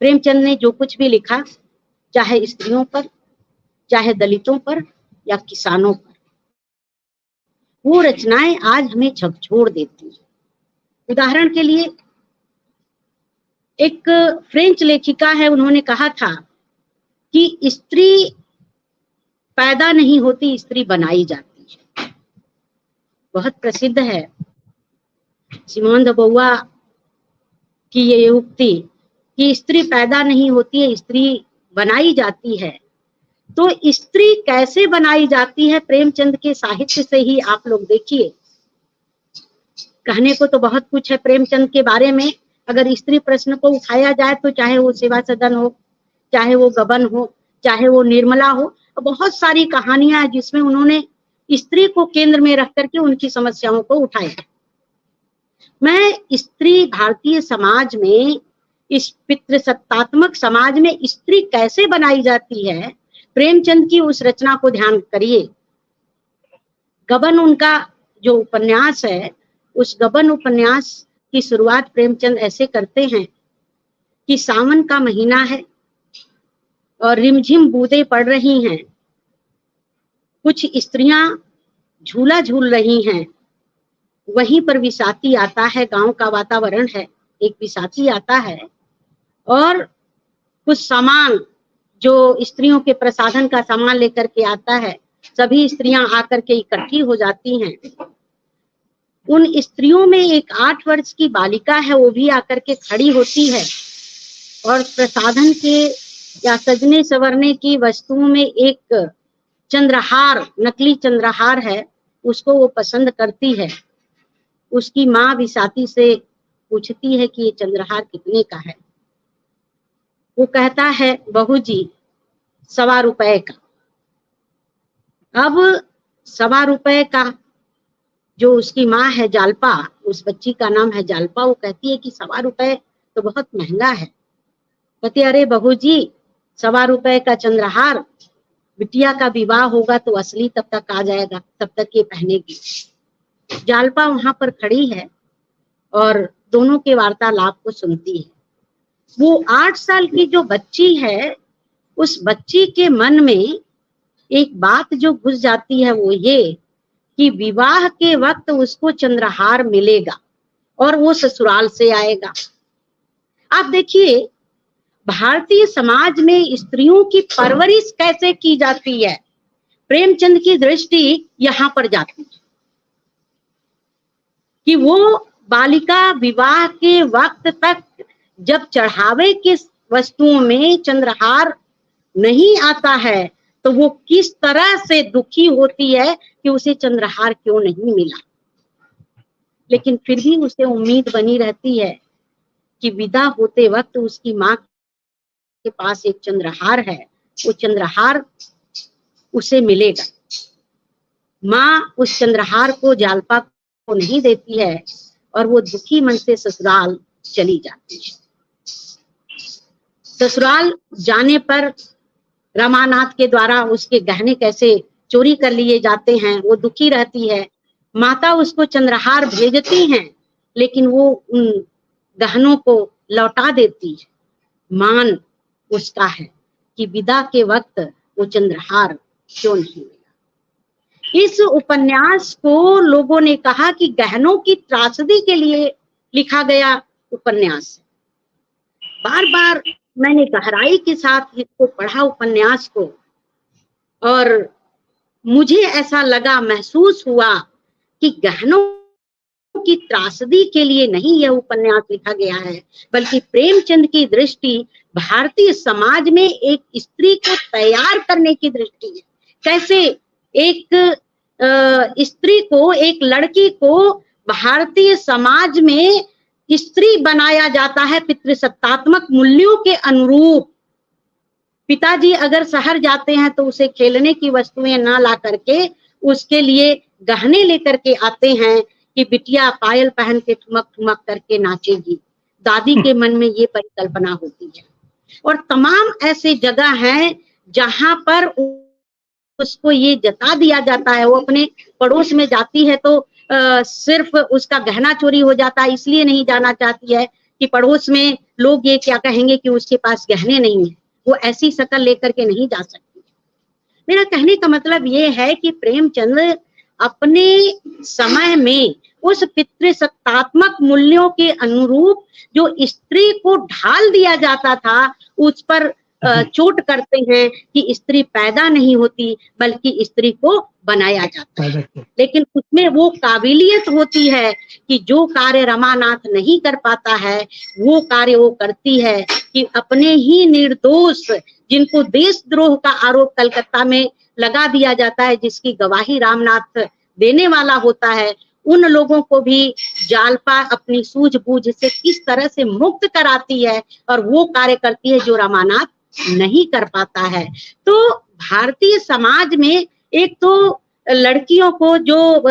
प्रेमचंद ने जो कुछ भी लिखा, चाहे स्त्रियों पर, चाहे दलितों पर या किसानों पर, वो रचनाएं आज हमें झकझोर देती हैं। उदाहरण के लिए एक फ्रेंच लेखिका है, उन्होंने कहा था कि स्त्री पैदा नहीं होती, स्त्री बनाई जाती है। बहुत प्रसिद्ध है सिमोन द बोवा की ये उक्ति कि स्त्री पैदा नहीं होती है, स्त्री बनाई जाती है। तो स्त्री कैसे बनाई जाती है प्रेमचंद के साहित्य से ही आप लोग देखिए। कहने को तो बहुत कुछ है प्रेमचंद के बारे में। अगर स्त्री प्रश्न को उठाया जाए तो चाहे वो सेवा सदन हो, चाहे वो गबन हो, चाहे वो निर्मला हो, बहुत सारी कहानियां हैं जिसमें उन्होंने स्त्री को केंद्र में रख करके उनकी समस्याओं को उठाया। मैं स्त्री भारतीय समाज में, इस पितृसत्तात्मक समाज में स्त्री कैसे बनाई जाती है, प्रेमचंद की उस रचना को ध्यान करिए। गबन उनका जो उपन्यास है, उस गबन उपन्यास की शुरुआत प्रेमचंद ऐसे करते हैं कि सावन का महीना है और रिमझिम बूंदें पड़ रही हैं, कुछ स्त्रियां झूला झूल रही हैं, वहीं पर विसाती आता है, गांव का वातावरण है, एक विसाती आता है और कुछ सामान जो स्त्रियों के प्रसाधन का सामान लेकर के आता है, सभी स्त्रियां आकर के इकट्ठी हो जाती हैं। उन स्त्रियों में एक 8 वर्ष की बालिका है, वो भी आकर के खड़ी होती है और प्रसाधन के या सजने संवरने की वस्तुओं में एक चंद्रहार, नकली चंद्रहार है, उसको वो पसंद करती है। उसकी माँ विसाती से पूछती है कि ये चंद्रहार कितने का है। वो कहता है, बहू जी 1.25 रुपए का। अब 1.25 रुपए का, जो उसकी माँ है जालपा, उस बच्ची का नाम है जालपा, वो कहती है कि 1.25 रुपए तो बहुत महंगा है। कहती अरे बहू जी 1.25 रुपए का चंद्रहार, बिटिया का विवाह होगा तो असली तब तक आ जाएगा, तब तक ये पहनेगी। जालपा वहां पर खड़ी है और दोनों के वार्तालाप को सुनती है। वो 8 साल की जो बच्ची है, उस बच्ची के मन में एक बात जो घुस जाती है वो ये कि विवाह के वक्त उसको चंद्रहार मिलेगा और वो ससुराल से आएगा। आप देखिए भारतीय समाज में स्त्रियों की परवरिश कैसे की जाती है, प्रेमचंद की दृष्टि यहाँ पर जाती है कि वो बालिका विवाह के वक्त तक जब चढ़ावे के वस्तुओं में चंद्रहार नहीं आता है तो वो किस तरह से दुखी होती है कि उसे चंद्रहार क्यों नहीं मिला। लेकिन फिर भी उसे उम्मीद बनी रहती है कि विदा होते वक्त उसकी माँ के पास एक चंद्रहार है, वो चंद्रहार उसे मिलेगा। माँ उस चंद्रहार को जालपा को नहीं देती है और वो दुखी मन से ससुराल चली जाती है। ससुराल जाने पर रमानाथ के द्वारा उसके गहने कैसे चोरी कर लिए जाते हैं, वो दुखी रहती है। माता उसको चंद्रहार भेजती हैं लेकिन वो उन गहनों को लौटा देती है। मान उसका है कि विदा के वक्त वो चंद्रहार क्यों नहीं मिला। इस उपन्यास को लोगों ने कहा कि गहनों की त्रासदी के लिए लिखा गया उपन्यास। बार बार मैंने गहराई के साथ इसको पढ़ा उपन्यास को और मुझे ऐसा लगा, महसूस हुआ कि गहनों की त्रासदी के लिए नहीं यह उपन्यास लिखा गया है, बल्कि प्रेमचंद की दृष्टि भारतीय समाज में एक स्त्री को तैयार करने की दृष्टि है। कैसे एक स्त्री को, एक लड़की को भारतीय समाज में स्त्री बनाया जाता है पितृसत्तात्मक मूल्यों के अनुरूप। पिताजी अगर शहर जाते हैं तो उसे खेलने की वस्तुएं ना ला करके उसके लिए गहने लेकर के आते हैं कि बिटिया पायल पहन के ठुमक ठुमक करके नाचेगी। दादी के मन में ये परिकल्पना होती है। और तमाम ऐसे जगह हैं जहां पर उसको ये जता दिया जाता है। वो अपने पड़ोस में जाती है तो सिर्फ उसका गहना चोरी हो जाता है, इसलिए नहीं जाना चाहती है कि पड़ोस में लोग ये क्या कहेंगे कि उसके पास गहने नहीं है। वो ऐसी शक्ल लेकर के नहीं जा सकती। मेरा कहने का मतलब ये है कि प्रेमचंद अपने समय में उस पितृसत्तात्मक मूल्यों के अनुरूप जो स्त्री को ढाल दिया जाता था, उस पर चोट करते हैं कि स्त्री पैदा नहीं होती बल्कि स्त्री को बनाया जाता है। लेकिन उसमें वो काबिलियत होती है कि जो कार्य रमानाथ नहीं कर पाता है वो कार्य वो करती है कि अपने ही निर्दोष, जिनको देशद्रोह का आरोप कलकत्ता में लगा दिया जाता है, जिसकी गवाही रामनाथ देने वाला होता है, उन लोगों को भी जालपा अपनी सूझबूझ से किस तरह से मुक्त कराती है और वो कार्य करती है जो रमानाथ नहीं कर पाता है। तो भारतीय समाज में एक तो लड़कियों को जो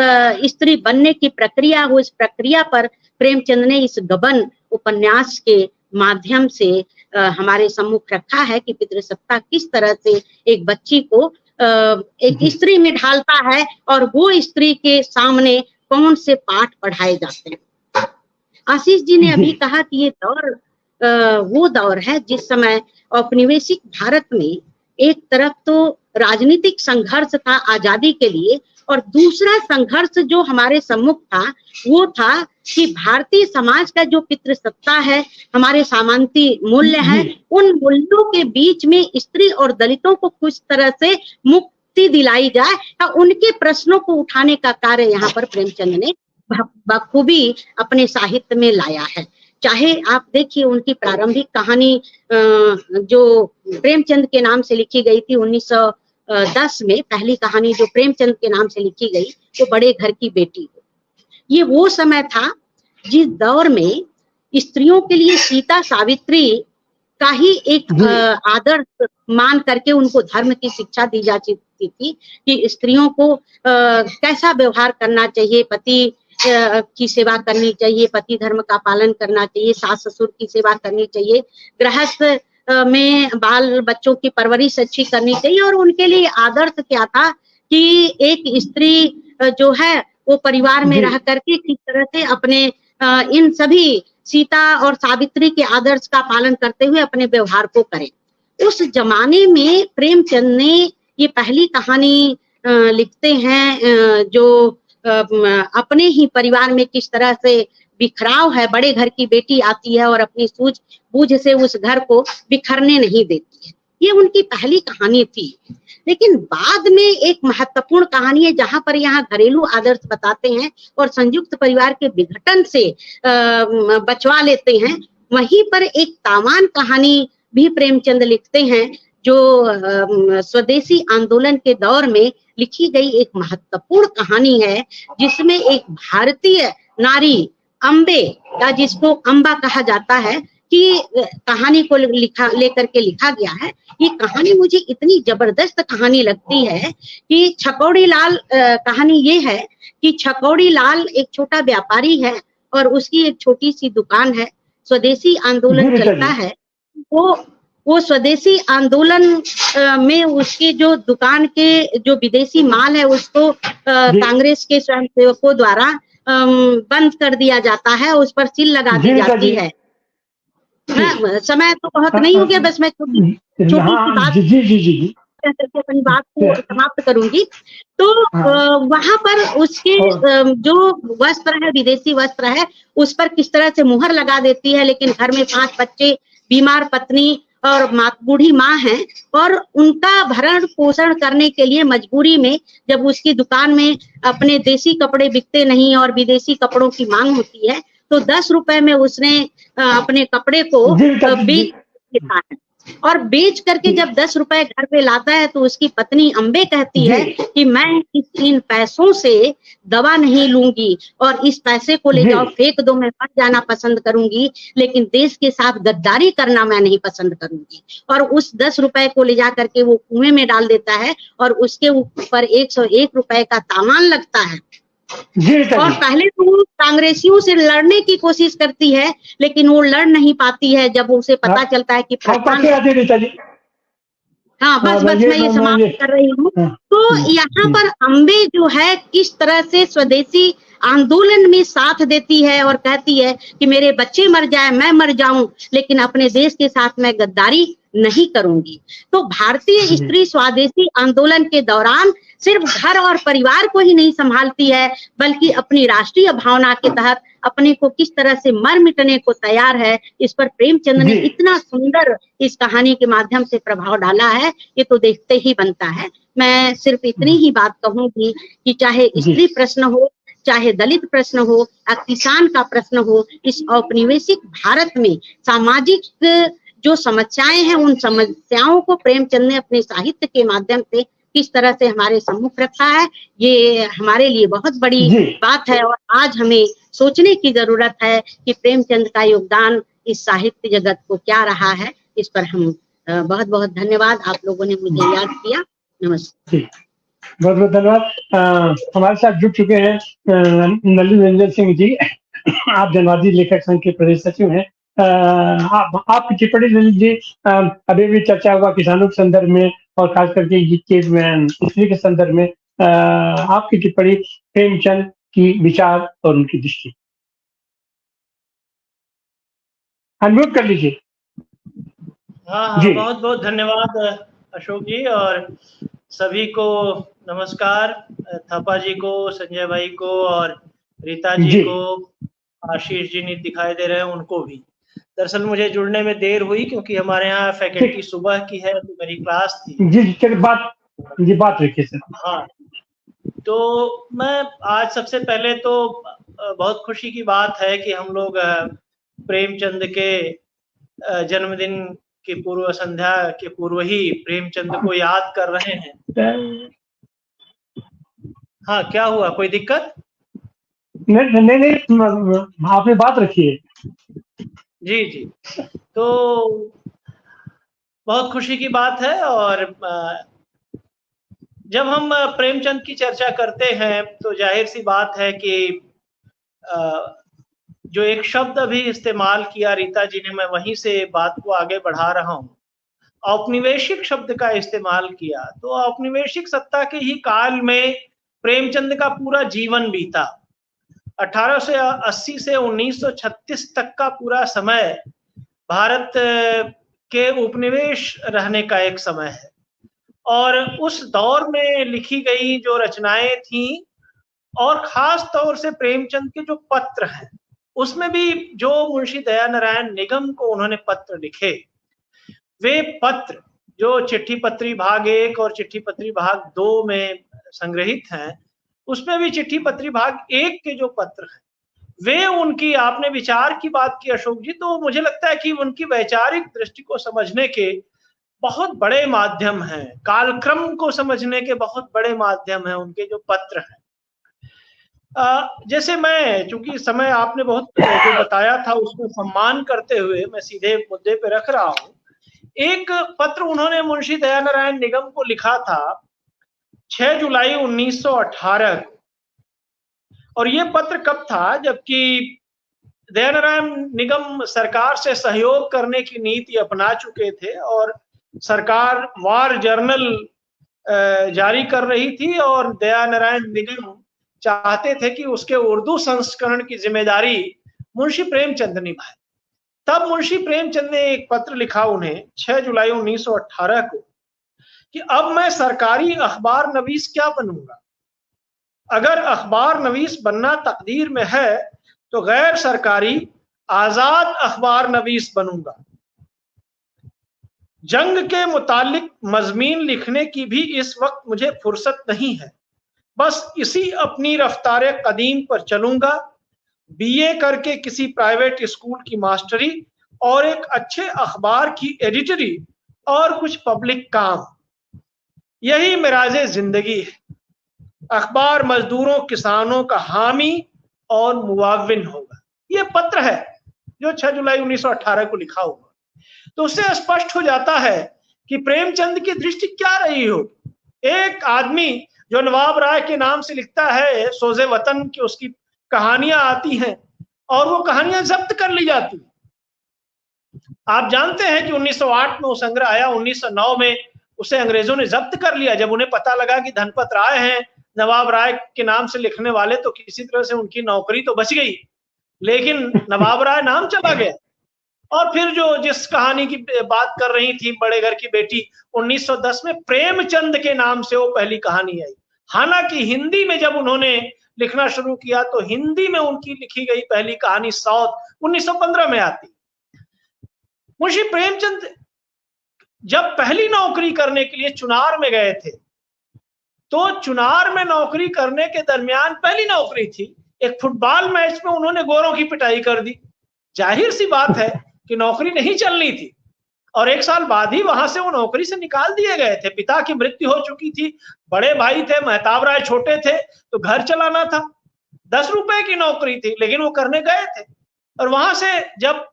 स्त्री बनने की प्रक्रिया हो, इस प्रक्रिया पर प्रेमचंद ने इस गबन उपन्यास के माध्यम से हमारे सम्मुख रखा है कि पितृसत्ता किस तरह से एक बच्ची को एक स्त्री में ढालता है और वो स्त्री के सामने कौन से पाठ पढ़ाए जाते हैं। आशीष जी ने अभी कहा कि ये दौर वो दौर है जिस समय औपनिवेशिक भारत में एक तरफ तो राजनीतिक संघर्ष था आजादी के लिए और दूसरा संघर्ष जो हमारे सम्मुख था वो था कि भारतीय समाज का जो पितृसत्ता है, हमारे सामंती मूल्य हैं, उन मूल्यों के बीच में स्त्री और दलितों को कुछ तरह से मुक्ति दिलाई जाए या उनके प्रश्नों को उठाने का कार्य यहाँ पर प्रेमचंद ने बखूबी अपने साहित्य में लाया है। चाहे आप देखिए उनकी प्रारंभिक कहानी जो प्रेमचंद के नाम से लिखी गई थी 1910 में, पहली कहानी जो प्रेमचंद के नाम से लिखी गई वो बड़े घर की बेटी। ये वो समय था जिस दौर में स्त्रियों के लिए सीता सावित्री का ही एक आदर्श मान करके उनको धर्म की शिक्षा दी जाती थी कि स्त्रियों को कैसा व्यवहार करना चाहिए, पति की सेवा करनी चाहिए, पति धर्म का पालन करना चाहिए, सास ससुर की सेवा करनी चाहिए, गृहस्थ में बाल बच्चों की परवरिश अच्छी करनी चाहिए। और उनके लिए आदर्श क्या था कि एक स्त्री जो है वो परिवार में रह करके किस तरह से अपने इन सभी सीता और सावित्री के आदर्श का पालन करते हुए अपने व्यवहार को करें। उस जमाने में प्रेमचंद ने ये पहली कहानी लिखते हैं जो अपने ही परिवार में किस तरह से बिखराव है, बड़े घर की बेटी आती है और अपनी सूझबूझ से उस घर को बिखरने नहीं देती है। ये उनकी पहली कहानी थी। लेकिन बाद में एक महत्वपूर्ण कहानी है जहां पर यहाँ घरेलू आदर्श बताते हैं और संयुक्त परिवार के विघटन से बचवा लेते हैं। वहीं पर एक तावान कहानी भी प्रेमचंद लिखते हैं जो स्वदेशी आंदोलन के दौर में लिखी गई एक महत्वपूर्ण कहानी है, जिसमें एक भारतीय नारी अम्बे या जिसको अम्बा कहा जाता है कि कहानी को लेकर के लिखा गया है। ये कहानी मुझे इतनी जबरदस्त कहानी लगती है कि छकौड़ी लाल कहानी ये है कि छकौड़ी लाल एक छोटा व्यापारी है और उसकी एक छोटी सी दुकान है। स्वदेशी आंदोलन चलता है, वो स्वदेशी आंदोलन में उसके जो दुकान के जो विदेशी माल है उसको कांग्रेस के स्वयंसेवकों द्वारा बंद कर दिया जाता है, उस पर सील लगा दी जाती है। समय तो बहुत नहीं हो गया, बस मैं छोटी सी बात अपनी बात को समाप्त करूंगी। तो वहां पर उसके जो वस्त्र है, विदेशी वस्त्र है, उस पर किस तरह से मुहर लगा देती है। लेकिन घर में 5 बच्चे, बीमार पत्नी और बूढ़ी माँ है और उनका भरण पोषण करने के लिए मजबूरी में जब उसकी दुकान में अपने देसी कपड़े बिकते नहीं और विदेशी कपड़ों की मांग होती है तो 10 रुपए में उसने अपने कपड़े को बेच देता है। और बेच करके जब 10 रुपए घर पे लाता है तो उसकी पत्नी अम्बे कहती है कि मैं इन पैसों से दवा नहीं लूंगी और इस पैसे को ले जाओ फेंक दो, मैं मर जाना पसंद करूंगी, लेकिन देश के साथ गद्दारी करना मैं नहीं पसंद करूंगी। और उस 10 रुपए को ले जा करके वो कुएं में डाल देता है और उसके ऊपर 101 रुपए का तामान लगता है। और पहले तो वो कांग्रेसियों से लड़ने की कोशिश करती है लेकिन वो लड़ नहीं पाती है। जब उसे पता चलता है कि बस मैं ये समाप्त कर रही हूँ। तो यहाँ पर अम्बे जो है किस तरह से स्वदेशी आंदोलन में साथ देती है और कहती है कि मेरे बच्चे मर जाए, मैं मर जाऊं, लेकिन अपने देश के साथ मैं गद्दारी नहीं करूंगी। तो भारतीय स्त्री स्वदेशी आंदोलन के दौरान सिर्फ घर और परिवार को ही नहीं संभालती है, बल्कि अपनी राष्ट्रीय भावना के तहत अपने को किस तरह से मर मिटने को तैयार है, इस पर प्रेमचंद ने इतना सुंदर इस कहानी के माध्यम से प्रभाव डाला है, ये तो देखते ही बनता है। मैं सिर्फ इतनी ही बात कहूंगी कि चाहे स्त्री प्रश्न हो, चाहे दलित प्रश्न हो या किसान का प्रश्न हो, इस औपनिवेशिक भारत में सामाजिक जो समस्याएं हैं, उन समस्याओं को प्रेमचंद ने अपने साहित्य के माध्यम से किस तरह से हमारे सम्मुख रखा है, ये हमारे लिए बहुत बड़ी बात है। और आज हमें सोचने की जरूरत है कि प्रेमचंद का योगदान इस साहित्य जगत को क्या रहा है। इस पर हम बहुत बहुत धन्यवाद, आप लोगों ने मुझे याद किया। नमस्ते। बहुत बहुत धन्यवाद। हमारे साथ जुड़ चुके हैं नलिनी रंजन सिंह जी, आप जनवादी लेखक संघ के प्रदेश सचिव हैं। आपकी टिप्पणी ललित जी, अभी भी चर्चा हुआ किसानों के संदर्भ में और खास करके स्त्री के संदर्भ में, आपकी टिप्पणी प्रेमचंद की विचार और उनकी दृष्टि। अनम्यूट कर लीजिए। हाँ, बहुत बहुत धन्यवाद अशोक जी, और सभी को नमस्कार। थापा जी को, संजय भाई को और रीता जी को, आशीष जी नहीं दिखाई दे रहे हैं, उनको भी। दरअसल मुझे जुड़ने में देर हुई क्योंकि हमारे यहाँ फैकल्टी सुबह की है, तो मेरी क्लास थी। जी बात रखिए सर। हाँ, तो मैं आज सबसे पहले तो बहुत खुशी की बात है कि हम लोग प्रेमचंद के जन्मदिन की पूर्व संध्या के पूर्व ही प्रेमचंद को याद कर रहे हैं। हाँ, क्या हुआ, कोई दिक्कत? नहीं, आपने बात रखिए। जी, तो बहुत खुशी की बात है। और जब हम प्रेमचंद की चर्चा करते हैं तो जाहिर सी बात है कि जो एक शब्द अभी इस्तेमाल किया रीता जी ने, मैं वहीं से बात को आगे बढ़ा रहा हूँ। औपनिवेशिक शब्द का इस्तेमाल किया, तो औपनिवेशिक सत्ता के ही काल में प्रेमचंद का पूरा जीवन बीता। 1880 से 1936 तक का पूरा समय भारत के उपनिवेश रहने का एक समय है। और उस दौर में लिखी गई जो रचनाएं थीं, और खास तौर से प्रेमचंद के जो पत्र हैं, उसमें भी जो मुंशी दयानारायण निगम को उन्होंने पत्र लिखे, वे पत्र जो चिट्ठी पत्री भाग 1 और चिट्ठी पत्री भाग 2 में संग्रहित हैं, उसमें भी चिट्ठी पत्री भाग 1 के जो पत्र हैं, वे उनकी, आपने विचार की बात की अशोक जी, तो मुझे लगता है कि उनकी वैचारिक दृष्टि को समझने के बहुत बड़े माध्यम हैं, कालक्रम को समझने के बहुत बड़े माध्यम हैं उनके जो पत्र हैं। जैसे मैं, चूंकि समय आपने बहुत जो बताया था उसको सम्मान करते हुए मैं सीधे मुद्दे पे रख रहा हूँ। एक पत्र उन्होंने मुंशी दयानारायण निगम को लिखा था 6 जुलाई 1918 को, और ये पत्र कब था, जबकि दयानारायण निगम सरकार से सहयोग करने की नीति अपना चुके थे और सरकार वार जर्नल जारी कर रही थी, और दयानारायण निगम चाहते थे कि उसके उर्दू संस्करण की जिम्मेदारी मुंशी प्रेमचंद निभाए। तब मुंशी प्रेमचंद ने एक पत्र लिखा उन्हें 6 जुलाई 1918 को कि अब मैं सरकारी अखबार नवीस क्या बनूंगा, अगर अखबार नवीस बनना तकदीर में है तो गैर सरकारी आजाद अखबार नवीस बनूंगा। जंग के मुतालिक मजमीन लिखने की भी इस वक्त मुझे फुर्सत नहीं है, बस इसी अपनी रफ्तार कदीम पर चलूंगा। बीए करके किसी प्राइवेट स्कूल की मास्टरी और एक अच्छे अखबार की एडिटरी और कुछ पब्लिक काम, यही मिराजे जिंदगी है। अखबार मजदूरों किसानों का हामी और मुआविन होगा। ये पत्र है जो 6 जुलाई 1918 को लिखा हुआ। तो उससे स्पष्ट हो जाता है कि प्रेमचंद की दृष्टि क्या रही हो। एक आदमी जो नवाब राय के नाम से लिखता है सोजे वतन की, उसकी कहानियां आती हैं और वो कहानियां जब्त कर ली जाती। आप जानते हैं कि 1908 में वो संग्रह आया, 1909 में उसे अंग्रेजों ने जब्त कर लिया। जब उन्हें पता लगा कि धनपत राय हैं नवाब राय के नाम से लिखने वाले, तो किसी तरह से उनकी नौकरी तो बच गई, लेकिन नवाब राय नाम चला गया। और फिर जो जिस कहानी की बात कर रही थी, बड़े घर की बेटी, 1910 में प्रेमचंद के नाम से वो पहली कहानी आई। हालांकि हिंदी में जब उन्होंने लिखना शुरू किया तो हिंदी में उनकी लिखी गई पहली कहानी साउथ 1915 में आती। मुंशी प्रेमचंद जब पहली नौकरी करने के लिए चुनार में गए थे, तो चुनार में नौकरी करने के दरमियान पहली नौकरी थी, एक फुटबॉल मैच में उन्होंने गोरों की पिटाई कर दी। जाहिर सी बात है कि नौकरी नहीं चलनी थी, और 1 साल बाद ही वहां से वो नौकरी से निकाल दिए गए थे। पिता की मृत्यु हो चुकी थी, बड़े भाई थे, मेहताब राय छोटे थे, तो घर चलाना था। 10 रुपए की नौकरी थी, लेकिन वो करने गए थे, और वहां से जब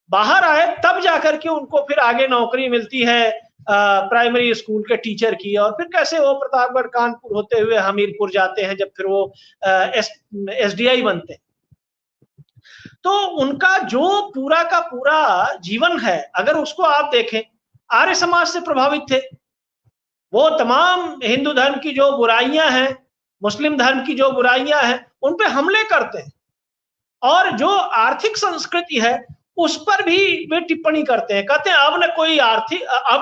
बाहर आए तब जाकर के उनको फिर आगे नौकरी मिलती है प्राइमरी स्कूल के टीचर की, और फिर कैसे वो प्रतापगढ़ कानपुर होते हुए हमीरपुर जाते हैं, जब फिर वो SDI बनते हैं। तो उनका जो पूरा का पूरा जीवन है, अगर उसको आप देखें, आर्य समाज से प्रभावित थे। वो तमाम हिंदू धर्म की जो बुराइयां हैं, मुस्लिम धर्म की जो बुराइयां हैं, उन पे हमले करते हैं, और जो आर्थिक संस्कृति है उस पर भी वे टिप्पणी करते हैं। कहते हैं अब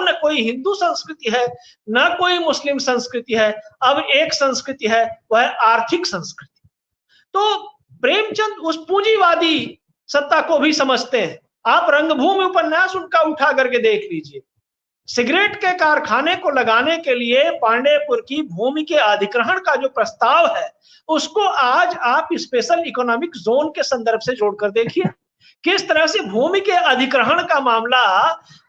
न कोई हिंदू संस्कृति है, न कोई मुस्लिम संस्कृति है, अब एक संस्कृति है, वह आर्थिक संस्कृति। तो प्रेमचंद उस पूंजीवादी सत्ता को भी समझते हैं। आप रंगभूमि उपन्यास उनका उठा करके देख लीजिए। सिगरेट के कारखाने को लगाने के लिए पांडेयपुर की भूमि के अधिग्रहण का जो प्रस्ताव है, उसको आज आप स्पेशल इकोनॉमिक जोन के संदर्भ से जोड़कर देखिए, किस तरह से भूमि के अधिग्रहण का मामला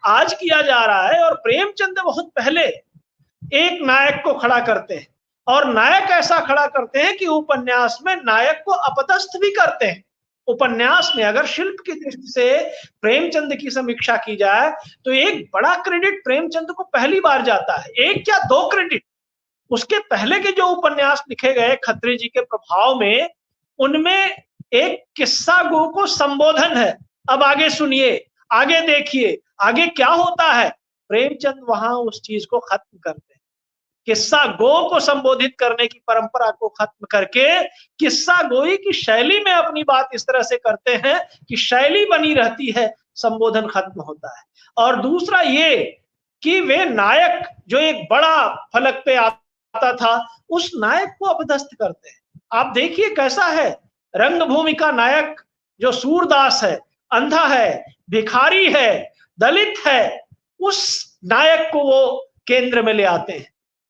आज किया जा रहा है। और प्रेमचंद बहुत पहले एक नायक को खड़ा करते हैं, और नायक ऐसा खड़ा करते हैं कि उपन्यास में नायक को अपदस्थ भी करते हैं। उपन्यास में अगर शिल्प की दृष्टि से प्रेमचंद की समीक्षा की जाए तो एक बड़ा क्रेडिट प्रेमचंद को पहली बार जाता है, 1 या 2 क्रेडिट। उसके पहले के जो उपन्यास लिखे गए खत्री जी के प्रभाव में, उनमें एक किस्सा गो को संबोधन है। अब आगे सुनिए, आगे देखिए, आगे क्या होता है। प्रेमचंद वहां उस चीज को खत्म करते हैं। किस्सा गो को संबोधित करने की परंपरा को खत्म करके किस्सा गोई की शैली में अपनी बात इस तरह से करते हैं कि शैली बनी रहती है, संबोधन खत्म होता है। और दूसरा ये कि वे नायक जो एक बड़ा फलक पे आता था, उस नायक को अपदस्थ करते हैं। आप देखिए कैसा है रंगभूमि का नायक, जो सूरदास है, अंधा है, भिखारी है, दलित है, उस नायक को वो केंद्र में ले आते हैं।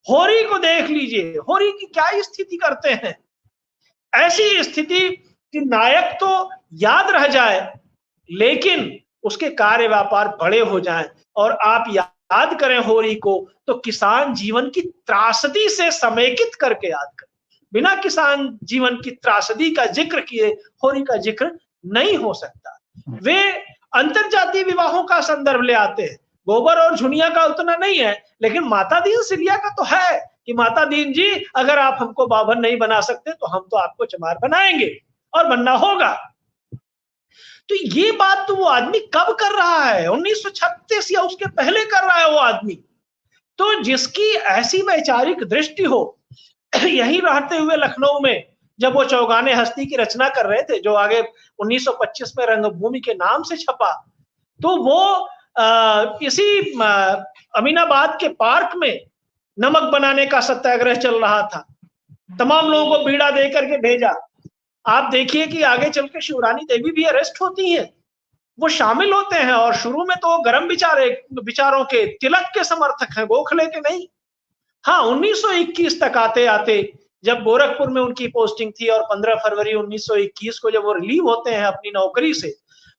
होरी को देख लीजिए, होरी की क्या स्थिति करते हैं। ऐसी स्थिति कि नायक तो याद रह जाए, लेकिन उसके कार्य व्यापार बड़े हो जाएं। और आप याद करें होरी को तो किसान जीवन की त्रासदी से समेकित करके याद करें। बिना किसान जीवन की त्रासदी का जिक्र किए होरी का जिक्र नहीं हो सकता। वे अंतरजातीय विवाहों का संदर्भ ले आते हैं। गोबर और झुनिया का उतना नहीं है, लेकिन माता दीन सिरिया का तो है कि माता दीन जी, अगर आप हमको बाभन नहीं बना सकते तो हम तो आपको चमार बनाएंगे, और बनना होगा। तो ये बात तो वो आदमी कब कर रहा है? 1936 या उसके पहले कर रहा है वो आदमी। तो जिसकी ऐसी वैचारिक दृष्टि हो, यही रहते हुए लखनऊ में जब वो चौगाने हस्ती की रचना कर रहे थे, जो आगे 1925 में रंगभूमि के नाम से छपा, तो वो इसी अमीनाबाद के पार्क में नमक बनाने का सत्याग्रह चल रहा था। तमाम लोगों को बीड़ा दे करके भेजा। आप देखिए कि आगे चल के शिवरानी देवी भी अरेस्ट होती हैं, वो शामिल होते हैं। और शुरू में तो गर्म विचारों के, तिलक के समर्थक हैं, गोखले के नहीं। हाँ, 1921 तक आते आते जब गोरखपुर में उनकी पोस्टिंग थी, और 15 फरवरी 1921 को जब वो रिलीव होते हैं अपनी नौकरी से,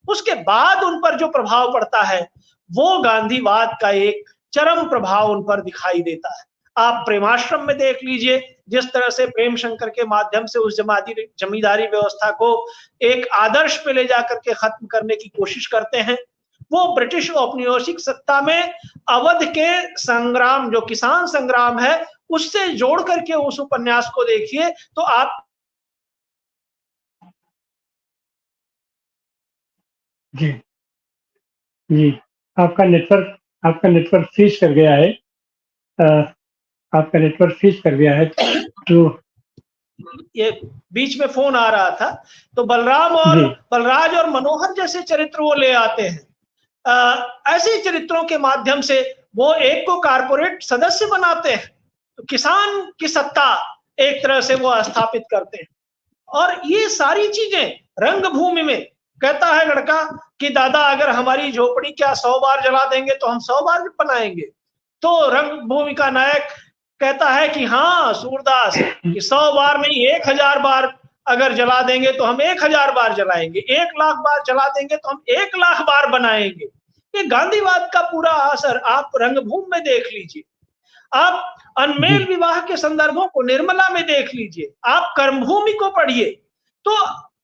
उसके बाद उन पर जो प्रभाव पड़ता है वो गांधीवाद का एक चरम प्रभाव उन पर दिखाई देता है। आप प्रेमाश्रम में देख लीजिए, जिस तरह से प्रेम शंकर के माध्यम से उस जमींदारी व्यवस्था को एक आदर्श पे ले जाकर के खत्म करने की कोशिश करते हैं। वो ब्रिटिश औपनिवेशिक सत्ता में अवध के संग्राम, जो किसान संग्राम है, उससे जोड़ करके उस उपन्यास को देखिए तो आप जी जी आपका नेटवर्क फ्रीज कर गया है। आपका नेटवर्क फ्रीज कर गया है, तो ये बीच में फोन आ रहा था, तो बलराम और जी। बलराज और मनोहर जैसे चरित्र वो ले आते हैं। ऐसे चरित्रों के माध्यम से वो एक को कारपोरेट सदस्य बनाते हैं, तो किसान की सत्ता एक तरह से वो स्थापित करते हैं। और ये सारी चीजें रंगभूमि में कहता है लड़का कि दादा अगर हमारी झोपड़ी क्या 100 बार जला देंगे तो हम 100 बार बनाएंगे। तो रंगभूमि का नायक कहता है कि हाँ सूरदास, कि 100 बार नहीं 1000 बार अगर जला देंगे तो हम 1000 बार जलाएंगे, 1,00,000 बार जला देंगे तो हम 1,00,000 बार बनाएंगे। ये गांधीवाद का पूरा असर आप रंगभूमि में देख लीजिए, आप अनमेल विवाह के संदर्भों को निर्मला में देख लीजिए, आप कर्मभूमि को पढ़िए। तो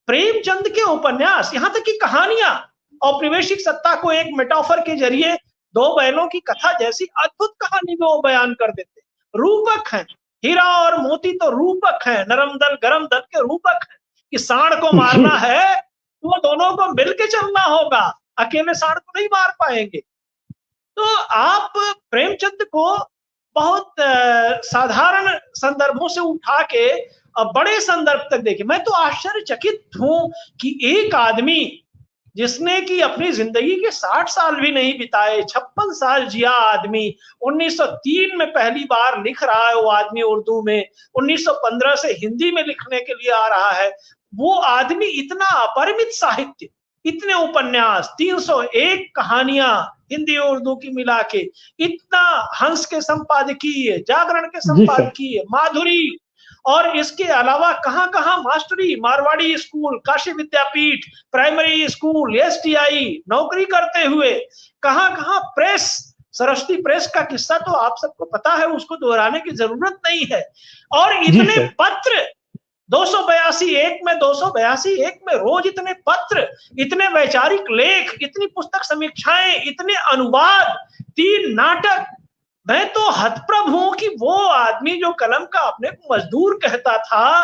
प्रेमचंद के उपन्यास, यहां तक कि कहानियां, औपनिवेशिक सत्ता को एक मेटाफर के जरिए दो बैलों की कथा जैसी अद्भुत कहानी में वो बयान कर देते। रूपक हैं, हीरा और मोती तो रूपक हैं, नरम दल गरम दल के रूपक हैं। कि सांड को मारना है तो वो दोनों को मिलके चलना होगा, अकेले सांड को नहीं मार पाएंगे। तो आप प्रेमचंद को बहुत साधारण संदर्भों से उठा के बड़े संदर्भ तक देखे। मैं तो आश्चर्यचकित हूं कि एक आदमी जिसने कि अपनी जिंदगी के 60 साल भी नहीं बिताए, 56 साल जिया आदमी, 1903 में पहली बार लिख रहा है वो आदमी उर्दू में, 1915 से हिंदी में लिखने के लिए आ रहा है। वो आदमी इतना अपरिमित साहित्य, इतने उपन्यास, 301 कहानियां हिंदी और उर्दू की मिला के, इतना हंस के संपादकीय, जागरण के संपादकीय, माधुरी, और इसके अलावा कहां कहां मास्टरी, मारवाड़ी स्कूल, काशी विद्यापीठ, प्राइमरी स्कूल, एसटीआई नौकरी करते हुए, कहां कहां प्रेस, सरस्वती प्रेस का किस्सा तो आप सबको पता है, उसको दोहराने की जरूरत नहीं है। और इतने पत्र, 282 एक में, 282 एक में रोज इतने पत्र, इतने वैचारिक लेख, इतनी पुस्तक समीक्षाएं, इतने अनुवाद, 3 नाटक। मैं तो हतप्रभ हूं कि वो आदमी जो कलम का अपने को मजदूर कहता था,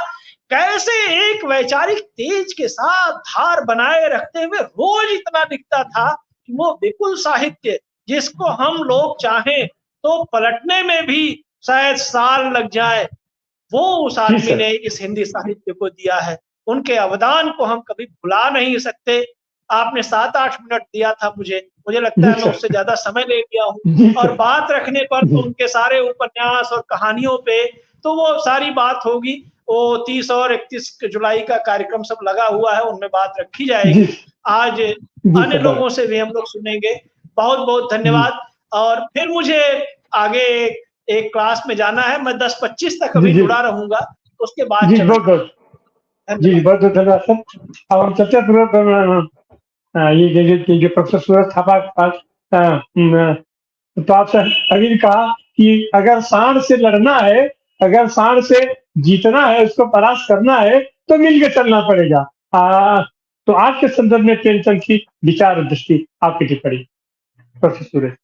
कैसे एक वैचारिक तेज के साथ धार बनाए रखते हुए रोज इतना लिखता था कि वो विपुल साहित्य, जिसको हम लोग चाहें तो पलटने में भी शायद साल लग जाए, वो उस आदमी ने इस हिंदी साहित्य को दिया है। उनके अवदान को हम कभी भुला नहीं सकते। आपने 7-8 मिनट दिया था मुझे लगता है मैं उससे ज्यादा समय ले लिया हूँ, और बात रखने पर तो उनके सारे उपन्यास और कहानियों पे तो वो सारी बात होगी। वो 30 और 31 जुलाई का कार्यक्रम सब लगा हुआ है, उनमें बात रखी जाएगी। आज अन्य लोगों से भी हम लोग सुनेंगे। बहुत बहुत धन्यवाद। और फिर मुझे आगे एक क्लास में जाना है, मैं 10-25 तक अभी जुड़ा रहूंगा, उसके बाद जी बहुत बहुत धन्यवाद सर। अब हम चर्चा पूर्वक ये जो प्रोफेसर सूरज थापा तो आपसे अभी कहा कि अगर सांड से लड़ना है, अगर सांड से जीतना है, उसको परास्त करना है तो मिलकर चलना पड़ेगा। तो आज के संदर्भ में प्रेमचंद की विचार दृष्टि आपकी टिप्पणी प्रोफेसर सूरज।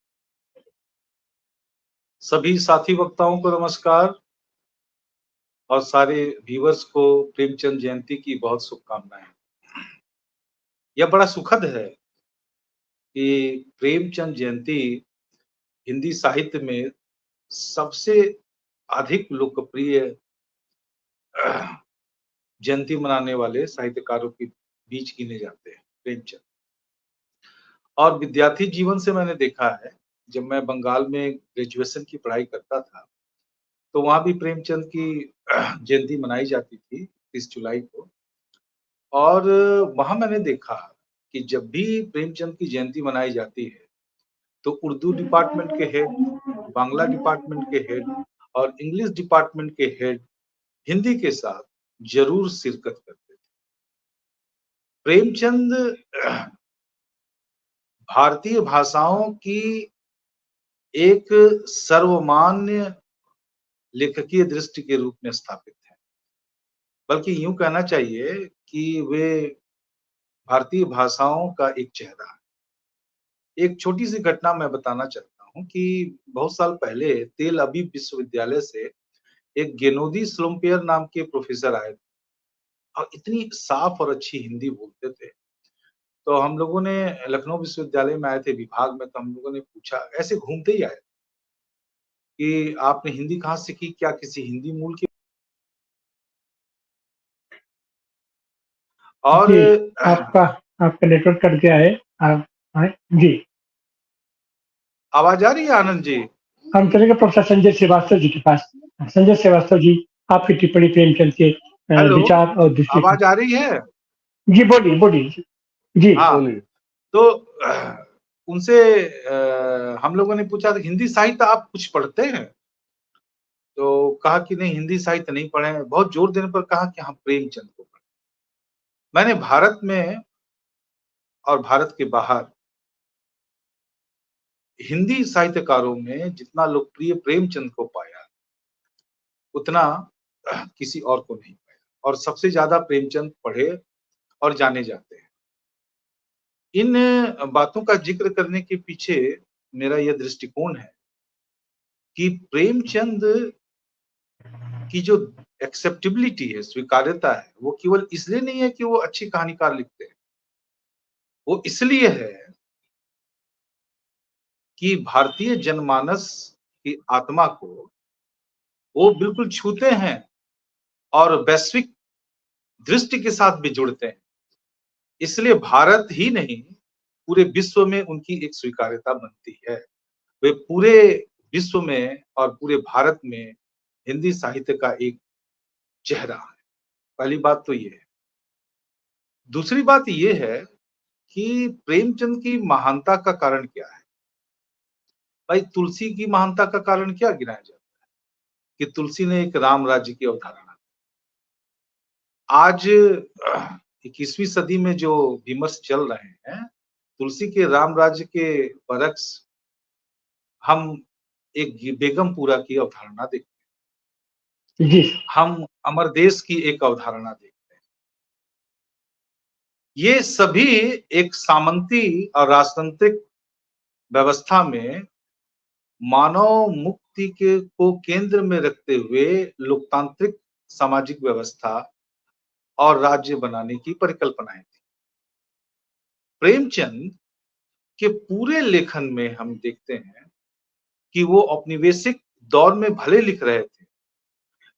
सभी साथी वक्ताओं को नमस्कार और सारे व्यूअर्स को प्रेमचंद जयंती की बहुत शुभकामनाएं। यह बड़ा सुखद है कि प्रेमचंद जयंती हिंदी साहित्य में सबसे अधिक लोकप्रिय जयंती मनाने वाले साहित्यकारों के बीच गिने जाते हैं प्रेमचंद। और विद्यार्थी जीवन से मैंने देखा है, जब मैं बंगाल में ग्रेजुएशन की पढ़ाई करता था तो वहां भी प्रेमचंद की जयंती मनाई जाती थी 30 जुलाई को। और वहां मैंने देखा कि जब भी प्रेमचंद की जयंती मनाई जाती है तो उर्दू डिपार्टमेंट के हेड, बांग्ला डिपार्टमेंट के हेड और इंग्लिश डिपार्टमेंट के हेड हिंदी के साथ जरूर शिरकत करते थे। प्रेमचंद भारतीय भाषाओं की एक सर्वमान्य लेखकीय दृष्टि के रूप में स्थापित है, बल्कि यूं कहना चाहिए कि वे भारतीय भाषाओं का एक चेहरा है। एक छोटी सी घटना मैं बताना चाहता हूं कि बहुत साल पहले तेल अवीव विश्वविद्यालय से एक गेनोदी स्लोम्पेयर नाम के प्रोफेसर आए और इतनी साफ और अच्छी हिंदी बोलते थे। तो हम लोगों ने लखनऊ विश्वविद्यालय में आए थे विभाग में, तो हम लोगों ने पूछा, ऐसे घूमते ही आए कि आपने हिंदी कहाँ सीखी, क्या किसी हिंदी मूल के और जी, आपका नेटवर्क कट गया है। आप जी, आवाज आ रही है आनंद जी? हम चलेंगे प्रोफेसर संजय श्रीवास्तव जी के पास। संजय श्रीवास्तव जी, आपकी टिप्पणी प्रेमचंद के हेलो, विचार और दृष्टिकोण। आवाज आ रही है? जी बोलिए बोलिए। जी हाँ, बोलिए। तो उनसे हम लोगों ने पूछा था हिंदी साहित्य आप कुछ पढ़ते हैं? तो कहा कि नहीं, हिंदी साहित्य नहीं पढ़े हैं। बहुत जोर देने पर कहा कि हम प्रेमचंद को पढ़े। मैंने भारत में और भारत के बाहर हिंदी साहित्यकारों में जितना लोकप्रिय प्रेमचंद को पाया, उतना किसी और को नहीं पाया। और सबसे ज्यादा प्रेमचंद पढ़े और जाने जाते हैं। इन बातों का जिक्र करने के पीछे मेरा यह दृष्टिकोण है कि प्रेमचंद की जो एक्सेप्टेबिलिटी है, स्वीकार्यता है, वो केवल इसलिए नहीं है कि वो अच्छी कहानीकार लिखते हैं। वो इसलिए है कि भारतीय जनमानस की आत्मा को वो बिल्कुल छूते हैं और वैश्विक दृष्टि के साथ भी जुड़ते हैं। इसलिए भारत ही नहीं, पूरे विश्व में उनकी एक स्वीकार्यता बनती है। वे पूरे विश्व में और पूरे भारत में हिंदी साहित्य का एक चेहरा है। पहली बात तो ये है। दूसरी बात ये है कि प्रेमचंद की महानता का कारण क्या है? भाई, तुलसी की महानता का कारण क्या गिनाया जाता है? कि तुलसी ने एक राम राज्य की अवधारणा। आज 21वीं सदी में जो विमर्श चल रहे हैं, तुलसी के राम राज्य के बरक्स हम एक बेगमपुरा की अवधारणा देखते हैं। जी हम अमर देश की एक अवधारणा देखते हैं। ये सभी एक सामंती और राजतांत्रिक व्यवस्था में मानव मुक्ति को केंद्र में रखते हुए लोकतांत्रिक सामाजिक व्यवस्था और राज्य बनाने की परिकल्पनाएं थी। प्रेमचंद के पूरे लेखन में हम देखते हैं कि वो औपनिवेशिक दौर में भले लिख रहे थे,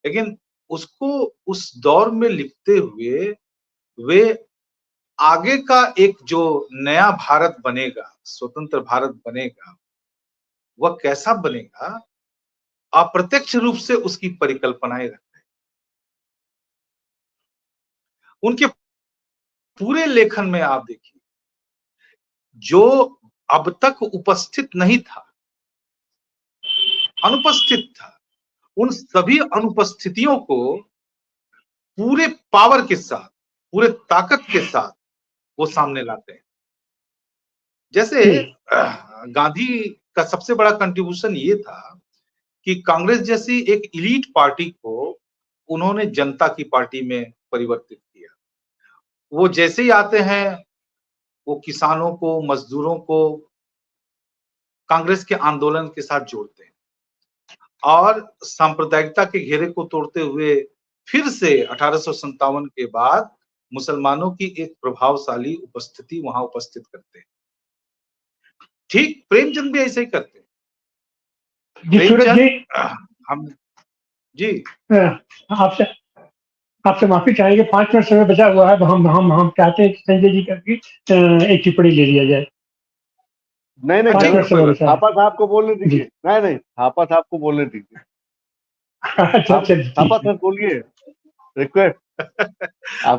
लेकिन उसको उस दौर में लिखते हुए वे आगे का एक जो नया भारत बनेगा, स्वतंत्र भारत बनेगा, वह कैसा बनेगा, अप्रत्यक्ष रूप से उसकी परिकल्पनाएं रखते हैं। उनके पूरे लेखन में आप देखिए, जो अब तक उपस्थित नहीं था, अनुपस्थित था, उन सभी अनुपस्थितियों को पूरे पावर के साथ, पूरे ताकत के साथ वो सामने लाते हैं। जैसे गांधी का सबसे बड़ा कंट्रीब्यूशन ये था कि कांग्रेस जैसी एक इलीट पार्टी को उन्होंने जनता की पार्टी में परिवर्तित किया। वो जैसे ही आते हैं, वो किसानों को, मजदूरों को कांग्रेस के आंदोलन के साथ जोड़ते हैं और सांप्रदायिकता के घेरे को तोड़ते हुए फिर से 1857 के बाद मुसलमानों की एक प्रभावशाली उपस्थिति वहां उपस्थित करते हैं। ठीक प्रेमचंद भी ऐसे ही करते हैं। जी सूरज जी, हम जी आपसे आपसे माफी चाहेंगे, 5 मिनट समय बचा हुआ है। हम चाहते हैं कि संजय जी का भी एक टिप्पणी ले लिया जाए। नहीं नहीं, 5 मिनट समय बचा है। थापा साहब को बोलने दीजिए। नहीं नहीं, थापा साहब को बोलने दीजिए। अच्छा थापा सर बोलिए, रिक्वेस्ट।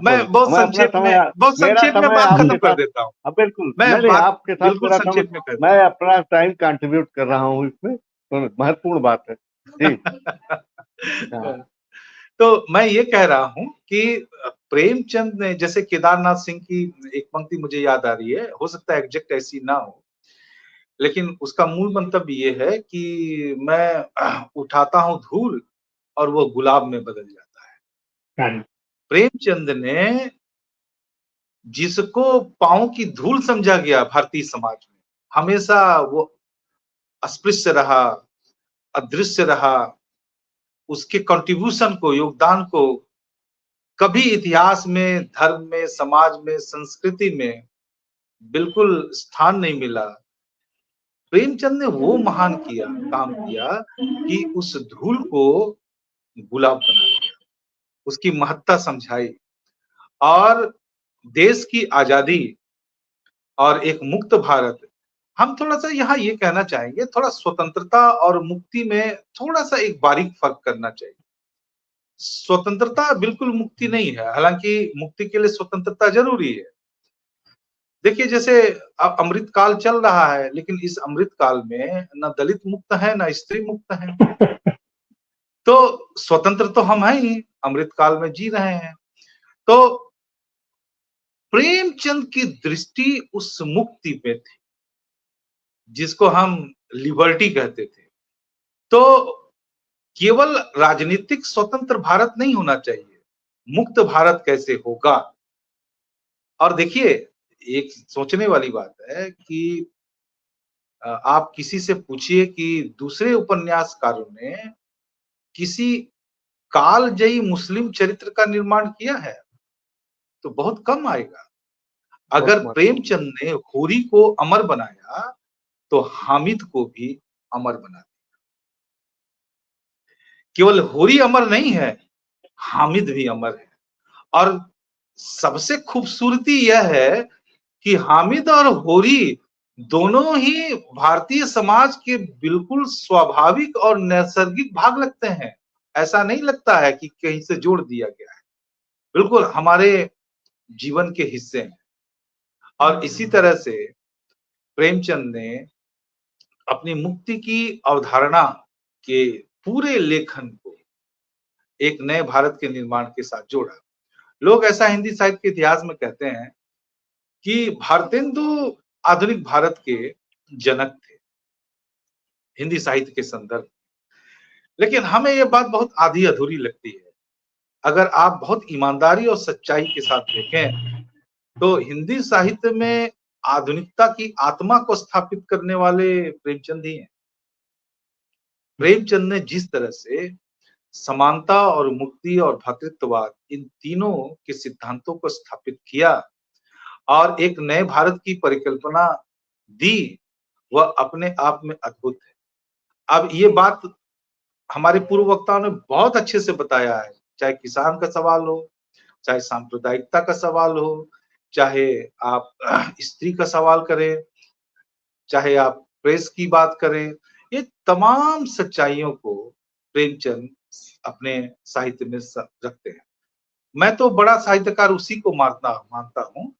मैं बहुत संक्षेप में बात खत्म कर देता हूँ। बिल्कुल, मैं नहीं आपके साथ बिल्कुल संक्षेप में कर मैं अपना टाइम कंट्रीब्यूट कर रहा हूँ इसमें, तो महत्वपूर्ण बात है जी। तो मैं ये कह रहा हूँ कि प्रेमचंद ने, जैसे केदारनाथ सिंह की एक पंक्ति मुझे याद आ रही है, हो सकता है एग्जैक्ट ऐसी ना हो, लेकिन उसका मूल मंतव्य ये है कि मैं उठाता हूं धूल और वो गुलाब में बदल जाता है। प्रेमचंद ने जिसको पांव की धूल समझा गया भारतीय समाज में, हमेशा वो अस्पृश्य रहा, अदृश्य रहा, उसके कंट्रीब्यूशन को, योगदान को कभी इतिहास में, धर्म में, समाज में, संस्कृति में बिल्कुल स्थान नहीं मिला। प्रेमचंद ने वो महान काम किया कि उस धूल को गुलाब बना दिया, उसकी महत्ता समझाई और देश की आजादी और एक मुक्त भारत, हम थोड़ा सा यहाँ ये कहना चाहेंगे, थोड़ा स्वतंत्रता और मुक्ति में थोड़ा सा एक बारीक फर्क करना चाहिए। स्वतंत्रता बिल्कुल मुक्ति नहीं है, हालांकि मुक्ति के लिए स्वतंत्रता जरूरी है। देखिए जैसे अब अमृत काल चल रहा है, लेकिन इस अमृत काल में न दलित मुक्त है न स्त्री मुक्त है। तो स्वतंत्र तो हम हैं ही, अमृत काल में जी रहे हैं। तो प्रेमचंद की दृष्टि उस मुक्ति पे थी जिसको हम लिबर्टी कहते थे। तो केवल राजनीतिक स्वतंत्र भारत नहीं होना चाहिए, मुक्त भारत कैसे होगा। और देखिए एक सोचने वाली बात है कि आप किसी से पूछिए कि दूसरे उपन्यासकारों ने किसी कालजयी मुस्लिम चरित्र का निर्माण किया है तो बहुत कम आएगा। अगर प्रेमचंद ने होरी को अमर बनाया तो हामिद को भी अमर बना दिया। केवल होरी अमर नहीं है, हामिद भी अमर है। और सबसे खूबसूरती यह है कि हामिद और होरी दोनों ही भारतीय समाज के बिल्कुल स्वाभाविक और नैसर्गिक भाग लगते हैं। ऐसा नहीं लगता है कि कहीं से जोड़ दिया गया है, बिल्कुल हमारे जीवन के हिस्से हैं। और इसी तरह से प्रेमचंद ने अपनी मुक्ति की अवधारणा के पूरे लेखन को एक नए भारत के निर्माण के साथ जोड़ा। लोग ऐसा हिंदी साहित्य के इतिहास में कहते हैं कि भारतेंदु आधुनिक भारत के जनक थे हिंदी साहित्य के संदर्भ। लेकिन हमें यह बात बहुत आधी अधूरी लगती है। अगर आप बहुत ईमानदारी और सच्चाई के साथ देखें तो हिंदी साहित्य में आधुनिकता की आत्मा को स्थापित करने वाले प्रेमचंद ही हैं। प्रेमचंद ने जिस तरह से समानता और मुक्ति और भ्रातृत्ववाद इन तीनों के सिद्धांतों को स्थापित किया और एक नए भारत की परिकल्पना दी, वह अपने आप में अद्भुत है। अब ये बात हमारे पूर्व वक्ताओं ने बहुत अच्छे से बताया है, चाहे किसान का सवाल हो, चाहे सांप्रदायिकता का सवाल हो, चाहे आप स्त्री का सवाल करें, चाहे आप प्रेस की बात करें, ये तमाम सच्चाइयों को प्रेमचंद अपने साहित्य में रखते हैं। मैं तो बड़ा साहित्यकार उसी को मानता हूं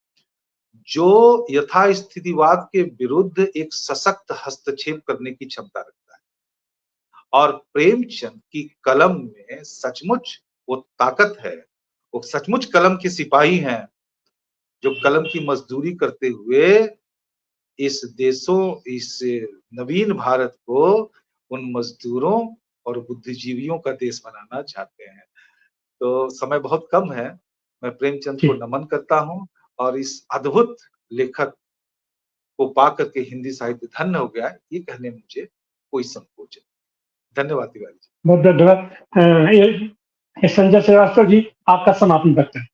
जो यथास्थितिवाद के विरुद्ध एक सशक्त हस्तक्षेप करने की क्षमता रखता है। और प्रेमचंद की कलम में सचमुच वो ताकत है, वो सचमुच कलम के सिपाही हैं जो कलम की मजदूरी करते हुए इस नवीन भारत को उन मजदूरों और बुद्धिजीवियों का देश बनाना चाहते हैं। तो समय बहुत कम है, मैं प्रेमचंद को नमन करता हूं और इस अद्भुत लेखक को पाकर के हिंदी साहित्य धन्य हो गया है, ये कहने में मुझे कोई संकोच नहीं। धन्यवाद तिवारी जी। बहुत धन्यवाद। संजय श्रीवास्तव जी, आपका समापन वक्तव्य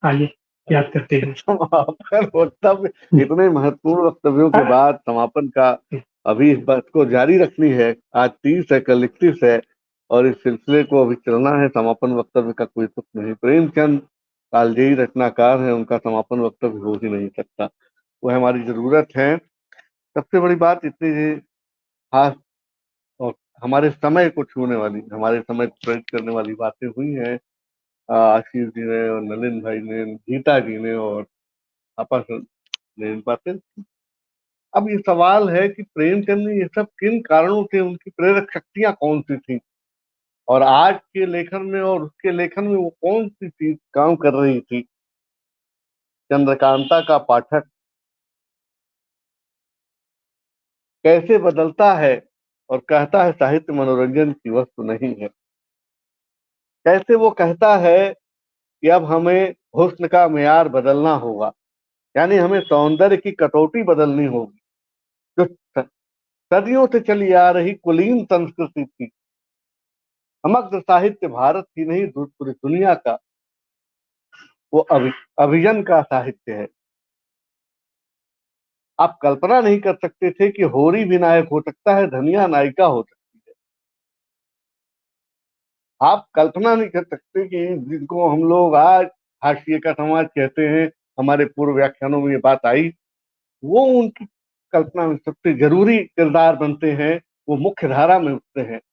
आइए याद करते हैं। समापन वक्तव्य, इतने महत्वपूर्ण वक्तव्यों के बाद समापन का अभी इस बात को जारी रखनी है। आज 30 है, कल 31 है और इस सिलसिले को अभी चलना है। समापन वक्तव्य का कोई तुक नहीं। प्रेमचंद कालजयी रचनाकार है, उनका समापन वक्तव्य हो ही नहीं सकता, वो हमारी जरूरत है। सबसे बड़ी बात इतनी खास और हमारे समय को छूने वाली, हमारे समय को प्रेरित करने वाली बातें हुई हैं आशीष जी ने और नलिन भाई ने, गीता जी ने और आपस ने इन बातें। अब ये सवाल है कि प्रेमचंद ने ये सब किन कारणों से, उनकी प्रेरक शक्तियां कौन सी थी और आज के लेखन में और उसके लेखन में वो कौन सी चीज काम कर रही थी। चंद्रकांता का पाठक कैसे बदलता है और कहता है साहित्य मनोरंजन की वस्तु नहीं है। कैसे वो कहता है कि अब हमें हुस्न का मेयार बदलना होगा, यानी हमें सौंदर्य की कटौती बदलनी होगी। जो सदियों से चली आ रही कुलीन संस्कृति थी, समग्र साहित्य भारत ही नहीं पूरी दुनिया का वो अभिजन का साहित्य है। आप कल्पना नहीं कर सकते थे कि होरी भी नायक हो सकता है, धनिया नायिका हो सकती है। आप कल्पना नहीं कर सकते कि जिनको हम लोग आज हाशिए का समाज कहते हैं, हमारे पूर्व व्याख्यानों में ये बात आई, वो उनकी कल्पना में सबसे जरूरी किरदार बनते हैं, वो मुख्य धारा में उठते हैं।